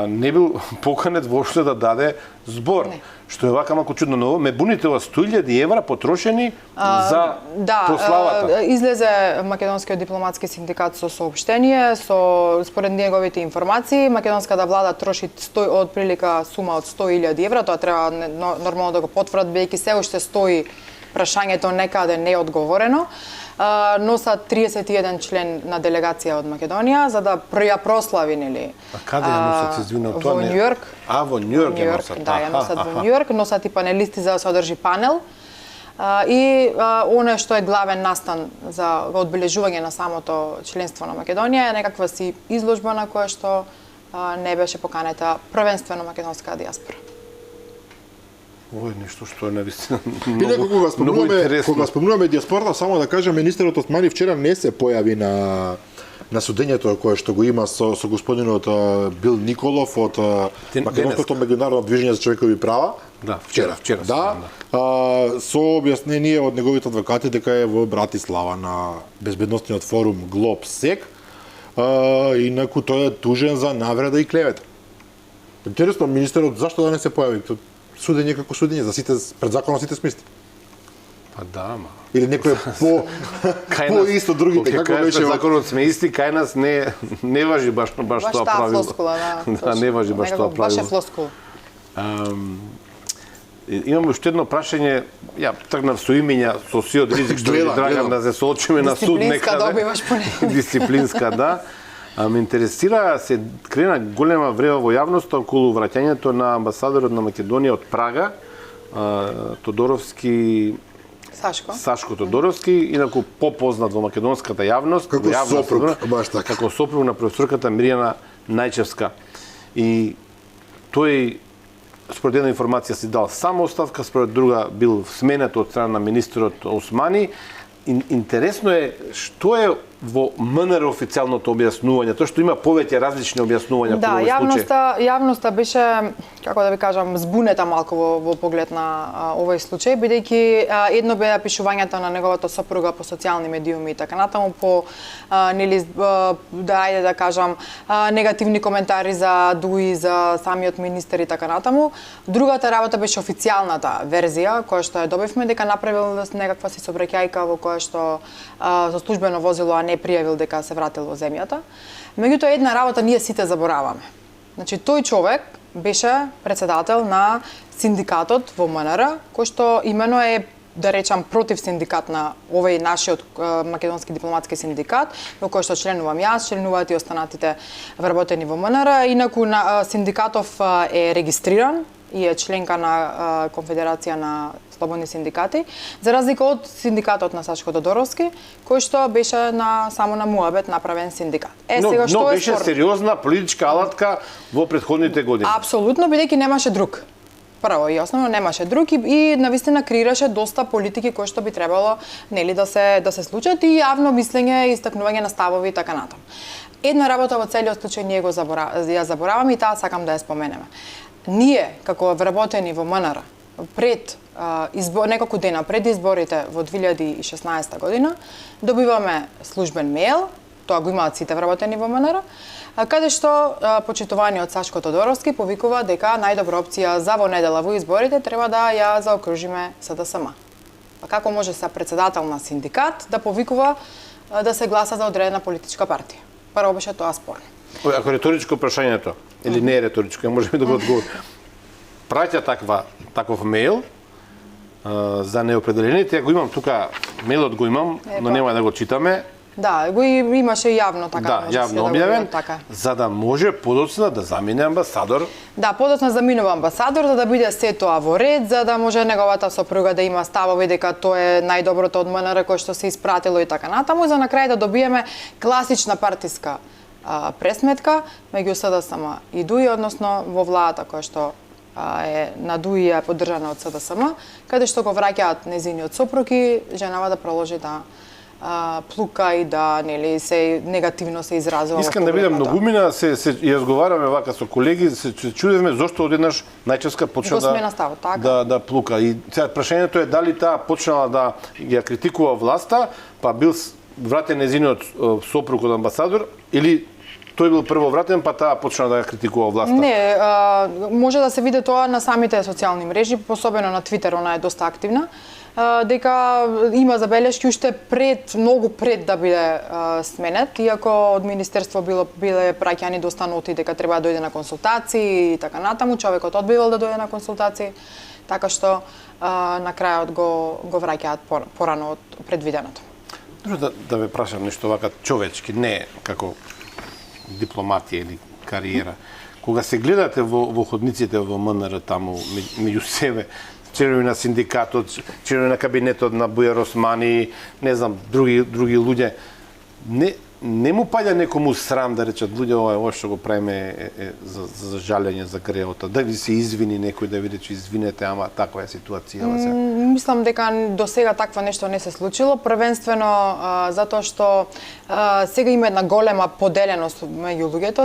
не бил поканет воопшто да даде збор. Не. Што е вака малку чудно, но ме буните ова 100.000 евра потрошени за прославата. Излезе Македонскиот дипломатски синдикат со соопштение, според неговите информации, македонската влада троши од прилика сума од 100.000 евра, тоа треба нормално да го потврдат, бидејќи се уште стои прашањето некаде неодговорено. Носат 31 член на делегација од Македонија за да ја прослави, нели? А каде ја носат, се извинувам, тоа во Њујорк. Во Њујорк ја носат. Да, ја носат во Њујорк, носат и панелисти за да се одржи панел. И оно што е главен настан за одбележување на самото членство на Македонија е некаква си изложба на која што не беше поканета првенствено македонска диаспора. Ова е нешто што е навистина многу интересно. Кога спомнуваме диаспората, само да кажам, министерот Османи вчера не се појави на судењето кое што го има со господинот Бил Николов од Македонското меѓународно движење за човекови права. Да, вчера. Да, со објаснение од неговите адвокати дека е во Братислава на безбедносниот форум Глобсек. Инаку тој е тужен за навреда и клевета. Интересно, министерот зашто да не се појави? Судење како судење, за сите, пред законот сите смисти. Па да, ма. Или некој по исто другите, како беше законот сме исти, кај нас не важи баш тоа правило. Флоскула, да. Да, не важи баш тоа правило. Баш е флоскула. Имам уште едно прашање, ја тргнав со имења, со сиот ризик што ви драгам да се соочиме на суд некаде. Дисциплинска добиваш поне. Дисциплинска, да. Ме интересира, се крена голема врева во јавноста околу враќањето на амбасадорот на Македонија од Прага, Тодоровски, Сашко Тодоровски, инаку попознат во македонската јавност, како сопруг, баш така. Како сопруг на професорката Миријана Најчевска. И тој според една информација си дал само оставка, според друга бил сменет од страна на министерот Османи. Интересно е што е во МНР официјалното објаснување, тоа што има повеќе различни објаснувања да, во овој случај. Јавноста беше, како да ви кажам, збунета малку во поглед на овој случај, бидејќи едно беа пишувањата на неговата сопруга по социјални медиуми и така натаму, по нели да кажам негативни коментари за Дуи, за самиот министер и така натаму. Другата работа беше официјалната верзија која што ја добивме, дека направил некаква си сообраќајка во која што со службено возило, а не пријавил дека се вратил во земјата. Меѓутоа, една работа ние сите забораваме. Значи, тој човек беше председател на синдикатот во МНР, кој што имено е, да речам, против синдикат на овој нашиот македонски дипломатски синдикат, во кој што членувам јас, членуваат и останатите вработени во МНР. Инаку синдикатов е регистриран и е членка на Конфедерација на слободни синдикати, за разлика од синдикатот на Сашко Тодоровски, кој што беше само на муабет направен синдикат. Сега што беше сериозна политичка алатка во претходните години. Апсолутно, бидејќи немаше друг. Прво и основно немаше друг и навистина креираше доста политики кои што би требало нели да се случат и јавно мислење, истакнување на ставови и така натаму. Една работа во целиот случај ние ја забораваме и таа сакам да ја споменеме. Ние како вработени во МНР пред неколку дена пред изборите во 2016 година добиваме службен мејл, тоа го имаат сите вработени во МНР, каде што почитуваниот Сашко Тодоровски повикува дека најдобра опција за во недела во изборите треба да ја заокружиме СДСМ. Па како може се председател на синдикат да повикува да се гласа за одредена политичка партија? Прво беше тоа спорно. Ако реторичко прашањето, или не е реторичко, можеме да го одговориме. Праќа таков мејл за неопределените, го имам тука, мејлот го имам, но нема да го читаме. Да, го имаше јавно така. Да, јавно објавен, за да може подоцна да замине амбасадор. Да, подоцна заминува амбасадор, за да биде се тоа во ред, за да може неговата сопруга да има ставови дека тоа е најдоброто од МНР кој што се испратило и така натаму, за на крај да добиеме класична партиска пресметка меѓу СДСМ и ДУИ, односно во владата која што е на ДУИ е поддржана од СДСМ, каде што го враќаат незиниот сопруг и женава да продолжи да плука и да нели се негативно се изразува. Искам да видам многумина, се разговараме вака со колеги, се чудевме зошто одеднаш Најчевска почна да плука. И сега прашањето е дали таа почнала да ја критикува власта, па бил вратен незиниот сопруг од амбасадор или тој бил прво вратен, па таа почна да ја критикува власта? Не, може да се види тоа на самите социјални мрежи, посебено на Твитер, она е доста активна, дека има забелешки уште многу пред да биде сменет, иако од министерство биле праќани доста ноти дека треба да дојде на консултации и така натаму, човекот одбивал да дојде на консултации, така што на крајот го враќаат порано од предвиденото. Да ве прашам нешто вака човечки, не како дипломатија или кариера. Кога се гледате во ходниците во МНР таму меѓу себе, членови на синдикатот, членови на кабинетот на Бујар Османи, не знам, други луѓе, не му паѓа некому срам да речат луѓе ова што го правиме за жалење за греota, да ви се извини некој да види че извинете, ама таква е ситуација. Мислам дека до сега такво нешто не се случило, првенствено затоа што сега има една голема поделеност меѓу луѓето,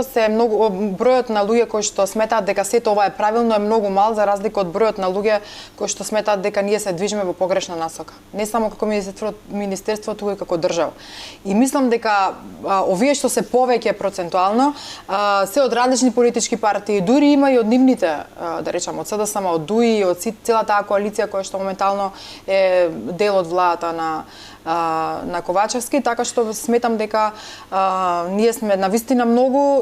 бројот на луѓе кои што сметаат дека сето ова е правилно е многу мал за разлика од бројот на луѓе кои што сметаат дека ние се движиме во погрешна насока. Не само како министерство, туку и како држава. И мислам дека овие што се повеќе процентуално се од различни политички партии, дури има и од нивните, да речам, од СДСМ, од ДУИ, од целата таа коалиција која што моментално е дел од владата на Ковачевски, така што сметам дека ние сме навистина многу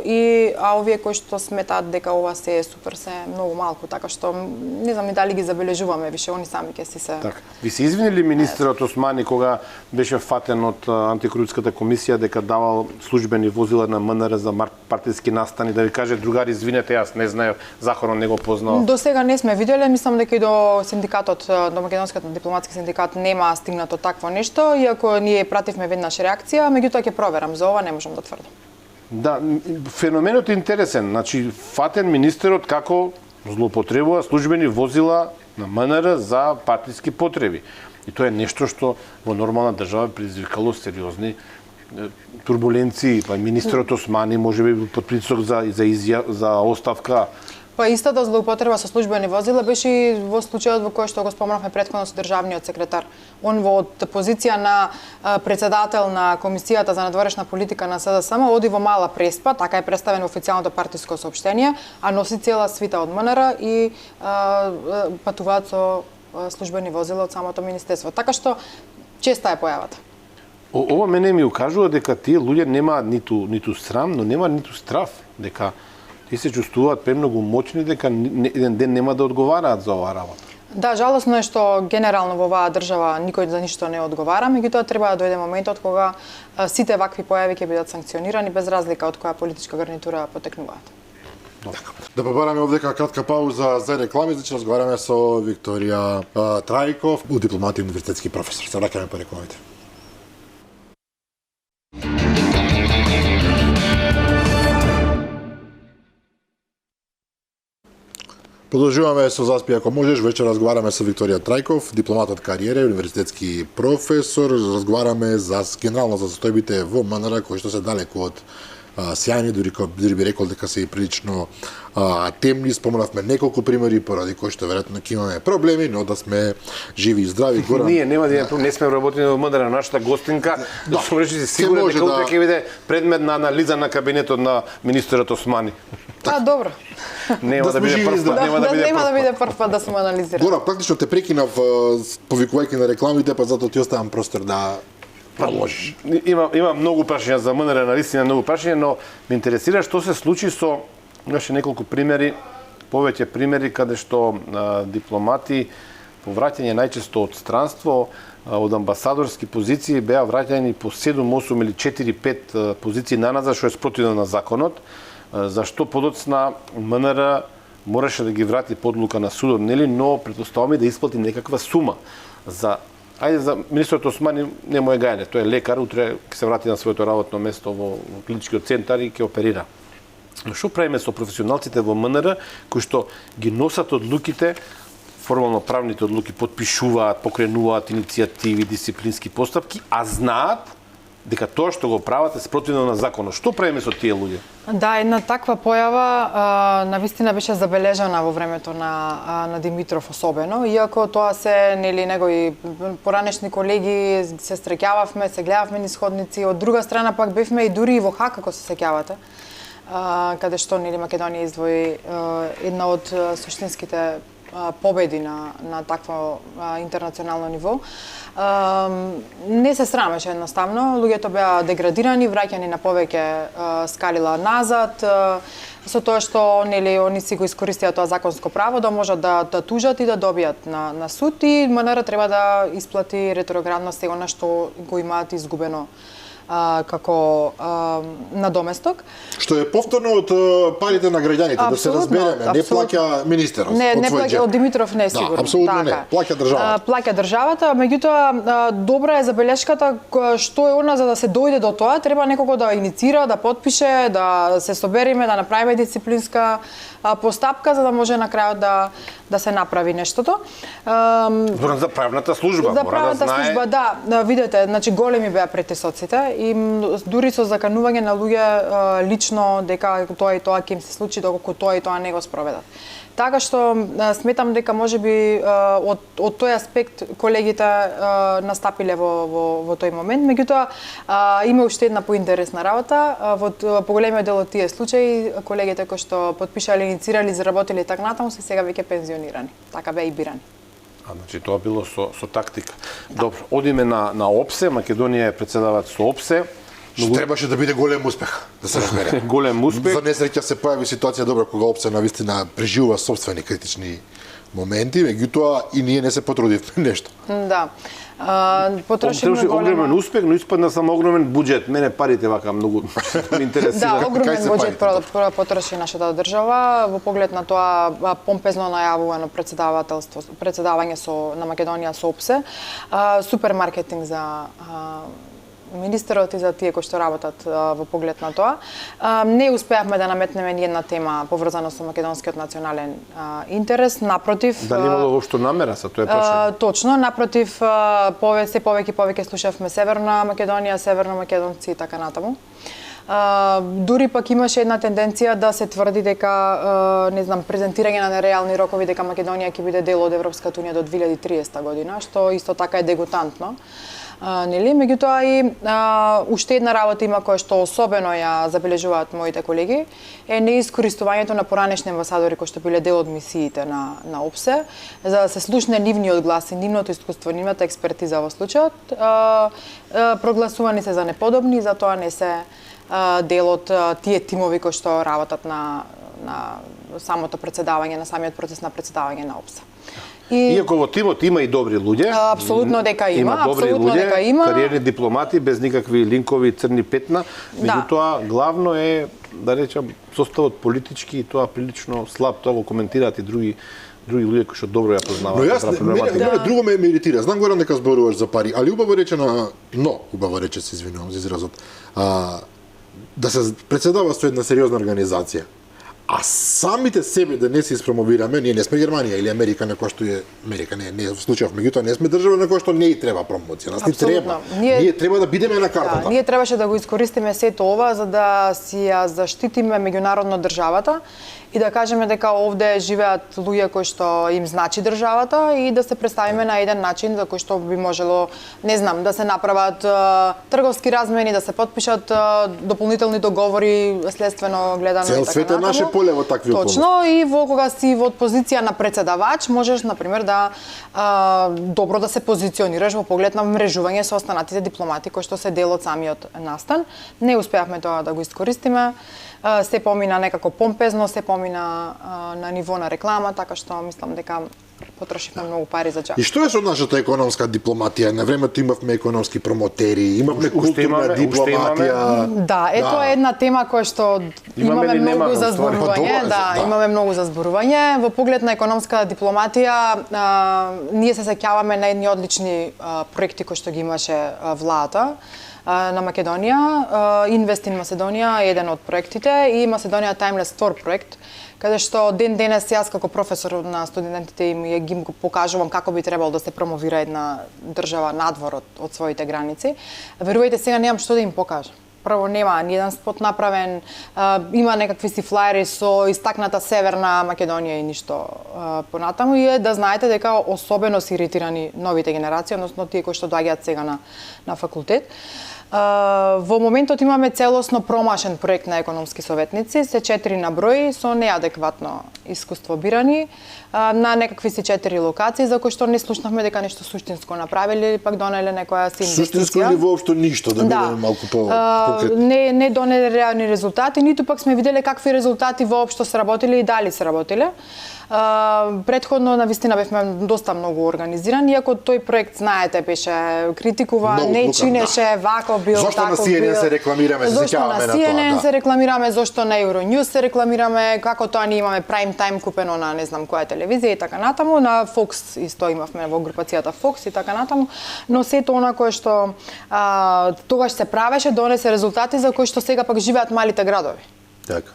а овие кои што сметаат дека ова се е супер се многу малку, така што не знам и дали ги забележуваме више, они сами ќе си се. Така. Ви се извинили министерот Османи кога беше фатен од антикорупската комисија дека давал службени возила на МНР за партиски настани, да ви каже другари извинете, јас не знаев, Захорон не го познавам. До сега не сме виделе, мислам дека и до синдикатот, до Македонскиот дипломатски синдикат нема стигнато такво нешто, иако ние пративме веднаш реакција, меѓутоа ќе проверам, за ова не можам да тврдам. Да, феноменот е интересен, значи фатен министерот како злоупотребува службени возила на МНР за партиски потреби. И тоа е нешто што во нормална држава предизвикало сериозни турбуленции, па министерот Османи можеби под притисок за оставка. Па истата злоупотреба со службени возила беше и во случајот во кој што го спомнавме претходно со државниот секретар. Он во позиција на председател на комисијата за надворешна политика на СДСМ оди во мала преспа, така е представено во официјалното партиско соопштение, а носи цела свита од МНР и патуваат со службени возила од самото министерство. Така што честа е појавата. Ова мене ми укажува дека тие луѓе немаат ниту срам, но немаат ниту страф, дека тие се чувствуваат премногу моćни дека еден ден нема да одговараат за оваа работа. Да, жалосно е што генерално во оваа држава никој за ништо не одговара, меѓутоа треба да дојде моментот кога сите вакви појави ќе бидат санкционирани без разлика од која политичка гарнитура потекнуваат. Да побараме овдека кратка пауза за реклами, значи разговараме со Викторија Трајков, дипломат и универзитетски професор. Се враќаме по рекламите. Продолжуваме со Заспи ако можеш, вечер разговараме со Викторија Трајков, дипломат од кариера, универзитетски професор, разговараме генерално за состојбите во МНР кои што се далеку од сјајни, дури би рекол дека се и прилично темни. Спомнавме неколку примери поради кои што веројатно ќе имаме проблеми, но да сме живи и здрави. Горан, ние нема да не сме работени во МНР, нашата гостинка, да сум речи сигурен дека утре ќе биде предмет на анализа на кабинетот на министерот Османи. Добро. Нема да биде прв пат, нема да биде прв пат да сум анализиран. Горан, практично те прекинав повикувајќи на рекламите, па затоа ти оставам простор да продолжиш. Има многу прашања за МНР, наистина многу прашања, но ме интересира што се случи со имаше неколку примери, повеќе примери каде што дипломати по враќање најчесто од странство, од амбасадорски позиции беа враќани по 7, 8 или 4-5 позиции наназад, што е спротивно на законот, зашто подоцна МНР мораше да ги врати по одлука на судот, нели, но претпоставуваме да исплати некаква сума за за министерот Османи не му е гајане, тој е лекар, утре ќе се врати на своето работно место во клиничкиот центар и ќе оперира. Што правиме со професионалците во МНР кои што ги носат одлуките, формално правните одлуки, подпишуваат, покренуваат иницијативи, дисциплински постапки, а знаат дека тоа што го прават е спротивно на законот. Што правиме со тие луѓе? Да, една таква појава навистина беше забележана во времето на Димитров особено, иако тоа се нели негови поранешни колеги се среќававме, се гледавме низ ходници, од друга страна пак бевме и дури и во Хак, ако се сеќавате, каде што нели Македонија издвои една од суштинските победи на такво интернационално ниво. Не се срамеше едноставно, луѓето беа деградирани, враќани на повеќе скалила назад, со тоа што нели они си го искористија тоа законско право да можат да тужат и да добијат на суд и МНР треба да исплати ретроградно сега на што го имаат изгубено како надоместок. Што е повторно од парите на граѓаните, да се разбереме, не плаќа министерот. Не плаќа од Димитров, не е сигурно. Да, апсолутно не, плаќа државата. Плаќа државата, меѓутоа добра е забелешката што е она за да се дојде до тоа, треба некого да иницира, да потпише, да се собериме, да направиме дисциплинска постапка за да може на крајот да се направи нештото. За правната служба, за правната служба, да, видете, значи големи беа претисоците и дури со заканување на луѓе лично дека тоа и тоа ќе им се случи доколку тоа и тоа не го спроведат. Така што сметам дека можеби од тој аспект колегите настапиле во тој момент, меѓутоа има уште една поинтересна работа. Во поголемиот дел од тие случаи колегите кои што потпишале, инициирали, заработиле така натаму се сега веќе пензионирани. Така беа и бирани. Значи тоа било со тактика. Добро, одиме на ОПСЕ, Македонија е председаваат со ОПСЕ. Што требаше да биде голем успех, да се разбере. Голем успех. За несреќа се појави ситуација добра кога ОПСЕ навистина преживува сопствени критични моменти, меѓутоа и ние не се потрудивме нешто. Да. Потрошивме огромен успех, но испадна само огромен буџет. Мене парите вака многу ме интересира. Да, огромен буџет потроши нашата држава во поглед на тоа помпезно најавувано председавање на Македонија со ОПСЕ. Супер маркетинг за министерот и за тие кои што работат во поглед на тоа. Не успеавме да наметнеме ни една тема поврзана со македонскиот национален интерес, напротив... Дали имало воопшто намера со тоа прашање? Точно, напротив, се повеќе слушавме Северна Македонија, северномакедонци и така натаму. Дури пак имаше една тенденција да се тврди дека, не знам, презентирање на нереални рокови дека Македонија ќе биде дел од Европската унија до 2030 година, што исто така е дегутантно. Нели, меѓутоа и уште една работа има која што особено ја забележуваат моите колеги е неискористувањето на поранешни амбасадори кои што биле дел од мисиите на ОПСЕ за да се слушне нивниот глас и нивното искуство, нивната експертиза во случајот. Прогласувани се за неподобни, затоа не се дел од тие тимови кои што работат на самото председавање, на самиот процес на председавање на ОПСЕ. Иако во тимот има и добри луѓе, апсолутно дека има добри луѓе, кариерни дипломати без никакви линкови црни петна, меѓутоа главно е да речам составот политички и тоа прилично слаб, тоа го коментираат и други луѓе кои што добро ја познаваат. Но јас мене друго ме иритира. Знам Горан дека зборуваш за пари, али убаво речено, убаво рече, се извинувам за изразот. Да се председава со една сериозна организација. А самите себе да не се испромовираме, ние не сме Германија или Америка, на која што е Америка, не во случајов, меѓутоа не сме држава на која што не и треба промоција. Нас ни треба. Ние треба да бидеме на картата. Да, ние требаше да го искористиме сето ова за да си ја заштитиме меѓународно државата и да кажеме дека овде живеат луѓе кои што им значи државата и да се представиме на еден начин за кој што би можело, не знам, да се направат трговски размени, да се потпишат дополнителни договори следствено гледано и така натаму. Цел свет е наше поле во такви околности. Точно, и кога си во позиција на председавач, можеш на пример да добро да се позиционираш во поглед на мрежување со останатите дипломати кои што се дел од самиот настан. Не успеавме тоа да го искористиме. Се помина некако помпезно, се помина на ниво на реклама, така што мислам дека потрошивме многу пари за џаб. И што е со нашата економска дипломатија? На времето имавме економски промотери, имавме културна дипломатија. Да, тоа е една тема која што имаме многу за зборување. Да, имаме многу за зборување. Во поглед на економска дипломатија, ние се сеќаваме на едни одлични проекти кои што ги имаше владата на Македонија. Invest in Macedonia е еден од проектите и Macedonia Timeless Store проект, каде што ден денес јас како професор на студентите им ги покажувам како би требало да се промовира една држава надвор од своите граници. Верувајте, сега немам што да им покажам. Прво нема ни еден спот направен, има некакви си флаери со истакната Северна Македонија и ништо понатаму, и е да знаете дека особено се иритирани новите генерации, односно тие кои што доаѓаат сега на факултет. Во моментот имаме целосно промашен проект на економски советници, се 4 на број со неадекватно искуство бирани на некакви си 4 локации за кои што не слушнавме дека нешто суштинско направиле или пак донеле некоја си инвестиција. Суштинско или воопшто ништо, да бидеме малку по-конкретни. Не донеле реални резултати, ниту пак сме виделе какви резултати воопшто сработиле и дали сработиле. Претходно навистина бевме доста многу организирани, иако тој проект, знаете, беше критикуван, не чинеше, вако бил, зошто тако на CNN бил. се рекламираме, се Зошто на сеќаваме на CNN тоа, се рекламираме, зошто на Euronews се рекламираме, како тоа ние имаме прайм тајм купено на не знам која телевизија и така натаму, на Fox исто имавме во групацијата Fox и така натаму, но сето она кое што тогаш се правеше донесе резултати за кои што сега пак живеат малите градови. Така.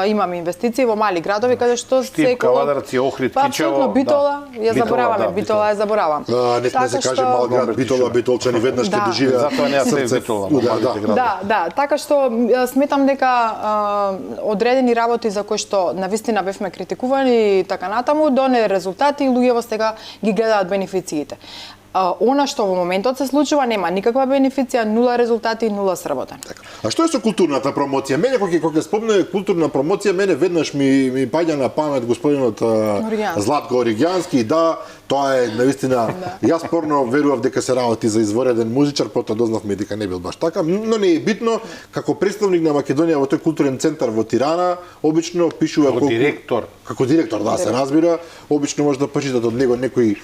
Имаме инвестиции во мали градови каде што Штипка, Вадарци, Охрид, Кичево. Апсолутно Битола, ја забораваме, Битола ја заборавам. Не сме се каже мал град, Битола, битолчани веднаш ќе доживеат. Затоа не се Битола, малите градови. Да, така што сметам дека одредени работи за кои што навистина бевме критикувани и така натаму, донеле резултати и луѓето сега ги гледаат бенефициите. Она што во моментот се случува нема никаква бенефиција, нула резултати, нула сработен. А што е со културната промоција? Мене кога спомне културна промоција, мене веднаш ми паѓа на памет господинот Златко Оригјански, да, тоа е навистина. Јас порно верував дека се работи за извореден музичар, потоа дознавме дека не бил баш така, но не е битно. Како представник на Македонија во тој културен центар во Тирана, обично пишува како директор, да, се разбира, обично може да почитат од него некои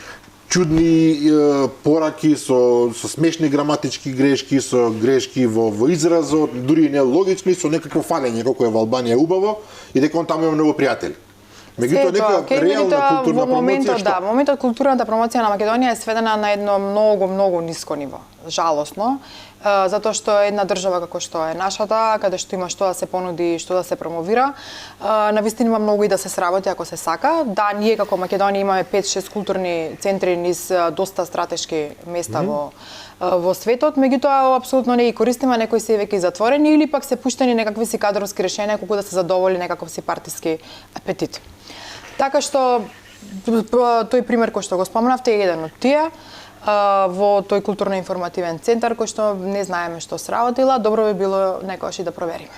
чудни пораки со смешни граматички грешки, со грешки во изразот, дури и нелогични, со некакво фалење колку е во Албанија убаво и дека он таму има многу пријатели. Меѓутоа нека реална културна промоција што? Да, во моментот културната промоција на Македонија е сведена на едно многу ниско ниво, жалосно, затоа што е една држава како што е нашата, каде што има што да се понуди и што да се промовира, навистина има многу и да се сработи ако се сака. Да, ние како Македонија имаме 5-6 културни центри низ доста стратешки места во светот, меѓутоа апсолутно не ги користиме, некои се веќе затворени или пак се пуштени некакви си кадровски решенија колку да се задоволи некаков си партиски апетит. Така што тој пример кој што го спомнавте е еден од тие. Во тој културно-информативен центар кој што не знаеме што сработила, добро би било некогаш и да провериме.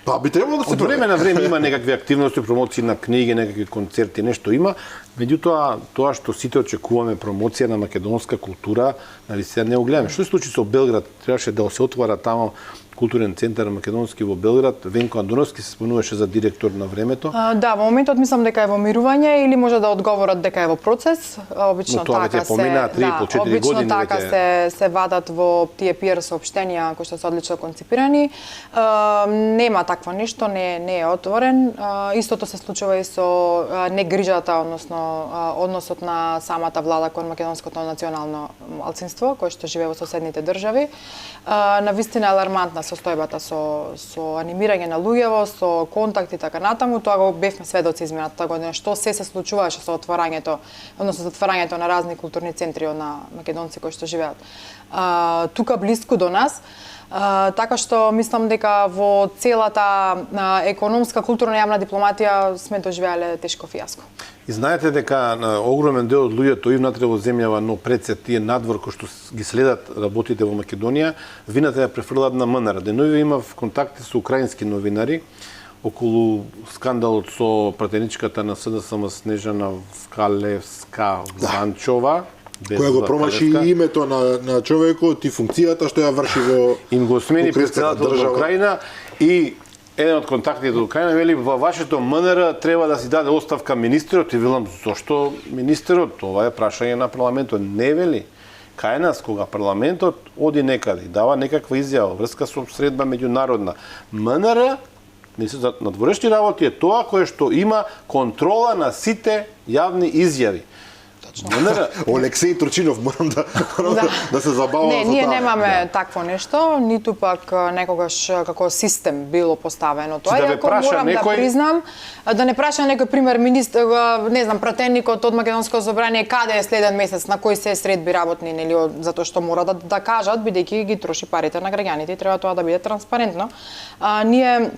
Па би требало да се Од време на време има некакви активности, промоции на книги, некакви концерти, нешто има. Меѓутоа, тоа што сите очекуваме промоција на македонска култура, нали се не го гледаме. Што се случи со Белград? Требаше да се отвара таму културен центар македонски во Белград. Венко Андоновски се спомнуваше за директор на времето. Да, во моментот мислам дека е во мирување или може да одговорат дека е во процес. Обично така се вадат во тие PR соопштенија кои што се одлично конципирани. Нема такво нешто, не е отворен. Истото се случува и со негрижата, односот на самата влада кон македонското национално малцинство, кој што живее во соседните држави. Навистина алармантна состојбата со анимирање на луѓево, со контакт и така натаму. Тоа го бевме сведоци измината година, што се случуваше со отварањето, односно затварањето на разни културни центри на македонци кои што живеат тука блиску до нас. Така што мислам дека во целата економска, културна јавна дипломатија сме доживеале тешко фијаско. И знаете дека огромен дел од луѓето и внатре во земјава, но пред се тие надвор кои што ги следат работите во Македонија, вината ја префрлаат на МНР. Денови имав контакти со украински новинари околу скандалот со пратеничката на СДСМ Снежана Вкалевска-Ванчова, која го промаши името на човекот и функцијата што ја врши во им го смени претседателот на Украина и еден од контактите до Украина вели во вашето МНР треба да си даде оставка министерот и велам зошто министерот, ова е прашање на парламентот, не вели. Кај нас кога парламентот оди некаде и дава некаква изјава врска со средба меѓународна, МНР Министерството на надворешни работи е тоа кое што има контрола на сите јавни изјави. Точно. Олексеј Турчинов, морам да се забавам Не, со ние таа. немаме такво нешто, ниту пак некогаш како систем било поставено тоа. Да ве Иако праша морам некој- да признам, да не праша некој пример министр, не знам, пратеникот од Македонско собрание каде е следен месец, на кој се средби работни, нели, затоа што мора да кажат бидејќи ги троши парите на граѓаните и треба тоа да биде транспарентно. Ние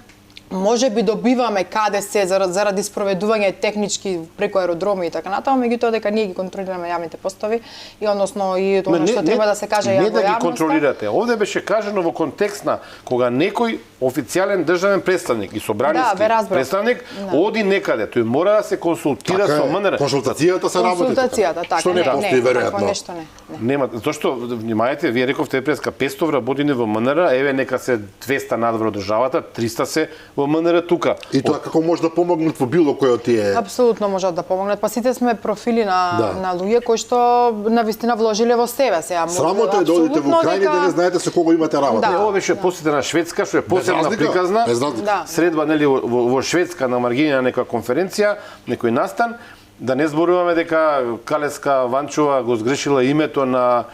може би добиваме каде се заради спроведување технички преку аеродроми и така натаму, меѓутоа дека ние ги контролираме јавните постови и односно и тоа што треба да се каже не во да ги јавноста. контролирате. Овде беше кажано во контекст на кога некој официјален државен представник и собраниски ве разбрав. представник оди некаде, тој мора да се консултира со МНР. Консултацијата се работи. Консултацијата, така, Што не постои такво веројатно. нешто не. Нема, зашто внимајте, вие рековте преска 500 вработени во МНР, еве нека се 200 надвор од државата, 300 се во МНР тука. И тоа како може да помогнат во било кој од тие. Апсолутно можат да помогнат. Па сите сме профили Да. на луѓе кои што навистина вложиле во себе. Сега Срамота е да одите во Украина и да не знаете со кого имате работа. Ова беше посетена Шведска, што е посебна разлика, приказна. без разлика. Да. Средба нели во Шведска на маргина на некоја конференција, некој настан, да не зборуваме дека Калеска Ванчова го сгрешила името на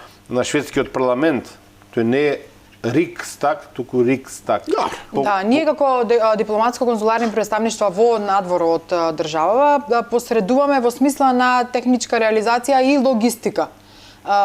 шведскиот парламент. Тој не е Рикстаг, туку Рикстаг. Да. Да, ние како дипломатско-конзуларни представништва во надвор од држава посредуваме во смисла на техничка реализација и логистика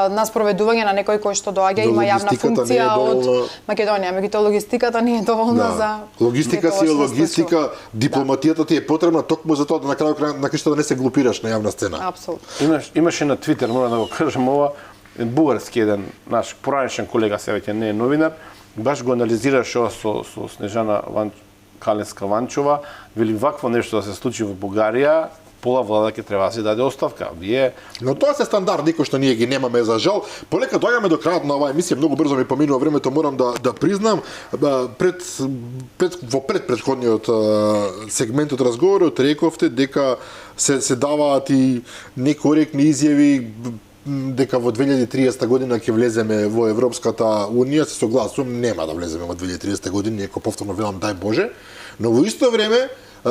на спроведување на некој кој што доаѓа Но има јавна логистиката не е функција од доволна. Македонија, меѓутоа логистиката не е доволна за Логистика си е некоја што се логистика, случува. дипломатијата ти е потребна токму за тоа да на крајот на кришта да не се глупираш на јавна сцена. Апсолутно. Имаше на Твитер, мора да го кажам ова, бугарски еден наш поранешен колега, се веќе не е новинар, баш го анализираше ова со Снежана Калеска Ванчова, вели вакво нешто да се случи во Бугарија, пола влада ќе треба да се даде оставка. Вие Но тоа се стандарди кои што ние ги немаме за жал. Полека доаѓаме до крајот на оваа емисија, многу брзо ми поминува времето, морам да признам, во предходниот сегмент од разговорот рековте дека се даваат и некоректни изјави дека во 2030 година ќе влеземе во Европската унија, се согласувам, нема да влеземе во 2030 година, иако повторно велам дај Боже, но во исто време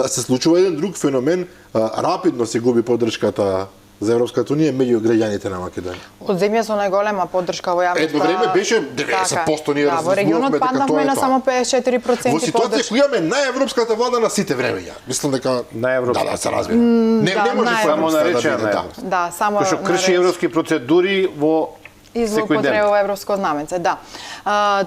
се случува еден друг феномен, рапидно се губи поддршката за Европската унија меѓу граѓаните на Македонија. Од земја со најголема поддршка во јавноста. Едно време беше 90% ние да, во регионот дека тоа паднавме е на тоа. само 54% Во ситуација која имаме најевропската влада на сите времења. Мислам дека Најевропска. Да, се разбира. Не да, може најевропска. само наречена да. најевропска. Да, само кој што крши европски процедури во и секој ден. злоупотреба европско знаменце, да.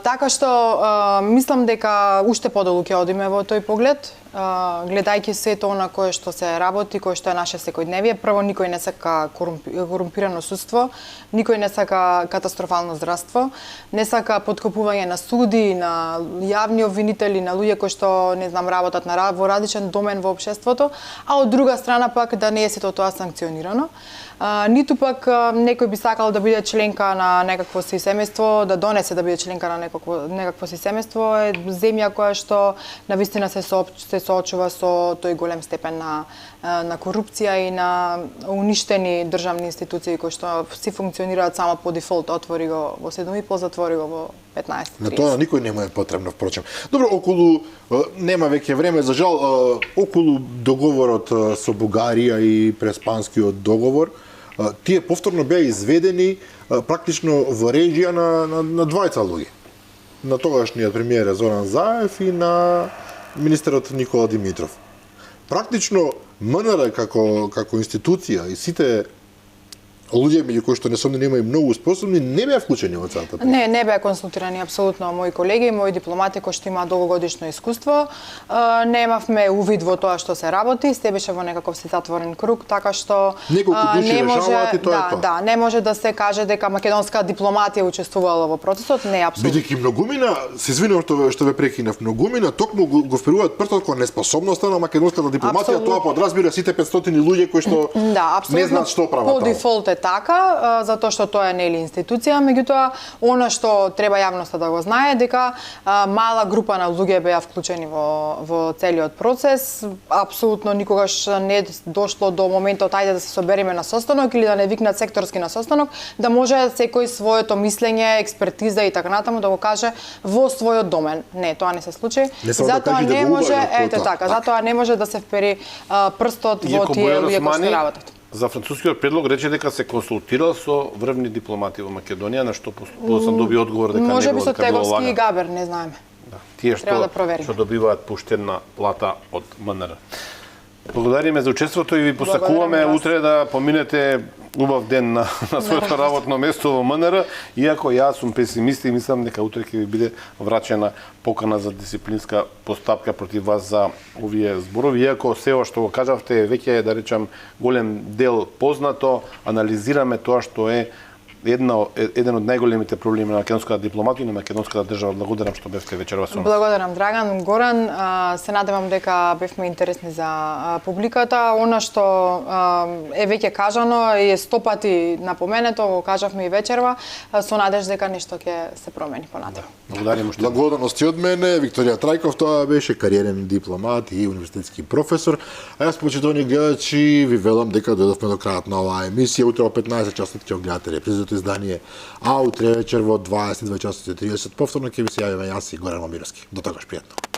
Така што мислам дека уште подолу ќе одиме во тој поглед, гледајќи сето она кое што се работи, кое што е наше секојдневие. Прво, никој не сака корумпирано судство, никој не сака катастрофално здравство, не сака подкопување на суди, на јавни обвинители, на луѓе кои што, не знам, работат во различен домен во општеството, а од друга страна пак да не е сето тоа санкционирано. Ниту пак некој би сакал да биде членка на некакво си семејство, да донесе да биде членка на некакво си семејство, е земја која што навистина се соочува со тој голем степен на корупција и на уништени државни институции кои што си функционираат само по дефолт. Отвори го во 7,5, затвори го во 15:30. На тоа никој не му е потребно, впрочем. Добро, околу нема веќе време за жал, околу договорот со Бугарија и Преспанскиот договор, тие повторно беа изведени практично во режија на двајца луѓе. На тогашниот премиер Зоран Заев и на министерот Никола Димитров. Практично МНР како институција и сите луѓе меѓу кои што несомнено има и многу способни, не беа вклучени во целата прича. Не беа консултирани апсолутно мои колеги, мои дипломати кои што имаат долгогодишно искуство. Немавме увид во тоа што се работи, се беше во некаков си затворен круг, така што Неколку души не може, решаваат и тоа е тоа. Да, не може да се каже дека македонска дипломатија учествувала во процесот, не апсолутно. Бидејќи многумина, се извинувам што ве прекинав, многумина токму го вперуваат прстот кон неспособноста на македонската дипломатија, Апсолутно. тоа подразбира сите 500 луѓе кои што Да, не знаат што прават. по дефолт е така, затоа што тоа е нели институција, меѓутоа она што треба јавноста да го знае дека мала група на луѓе беа вклучени во целиот процес. Апсолутно никогаш не е дошло до моментот ајде да се собереме на состанок или да не викнат секторски на состанок, да може секој своето мислење, експертиза и така натаму да го каже во својот домен. Не, тоа не се случи. Не само да Затоа кажи да не го може, убават, ете тоа. така, затоа не може да се впери прстот во Иако тие Бојан луѓе кои Османи што работат. За францускиот предлог рече дека се консултирал со врвни дипломати во Македонија, на што после доби одговор дека Може би негово со дека било Теговски и лагано. Габер, не знаеме. Да. Тие Треба да провериме. што добиваат поштена плата од МНР. Благодариме за учеството и ви посакуваме Благодарам, утре да поминете убав ден на своето работно место во МНР, иако јас сум песимист и мислам дека утре ќе ви биде врачена покана за дисциплинска постапка против вас за овие зборови, иако сео што го кажавте веќе е, да речам, голем дел познато, анализираме тоа што е еден од најголемите проблеми на македонската дипломатија и на македонската држава. Благодарам што бевте вечерва со нас. Благодарам, Драган, Горан. Се надевам дека бевме интересни за публиката. Она што е веќе кажано и е 100 пати напоменето, го кажавме и вечерва, со надежда дека нешто ќе се промени понатаму. Благодарам уште. Благодарности од мене, Викторија Трајков, тоа беше кариерен дипломат и универзитетски професор. А јас, почитувани гледачи, ви велам дека дојдовме до крајот на оваа емисија. Утре во 15 часот ќе гледате репризното издание, а утре вечер во 22 часот и 30 повторно ќе ви се јавиме јас и Горан Момировски. До тогаш, пријатно.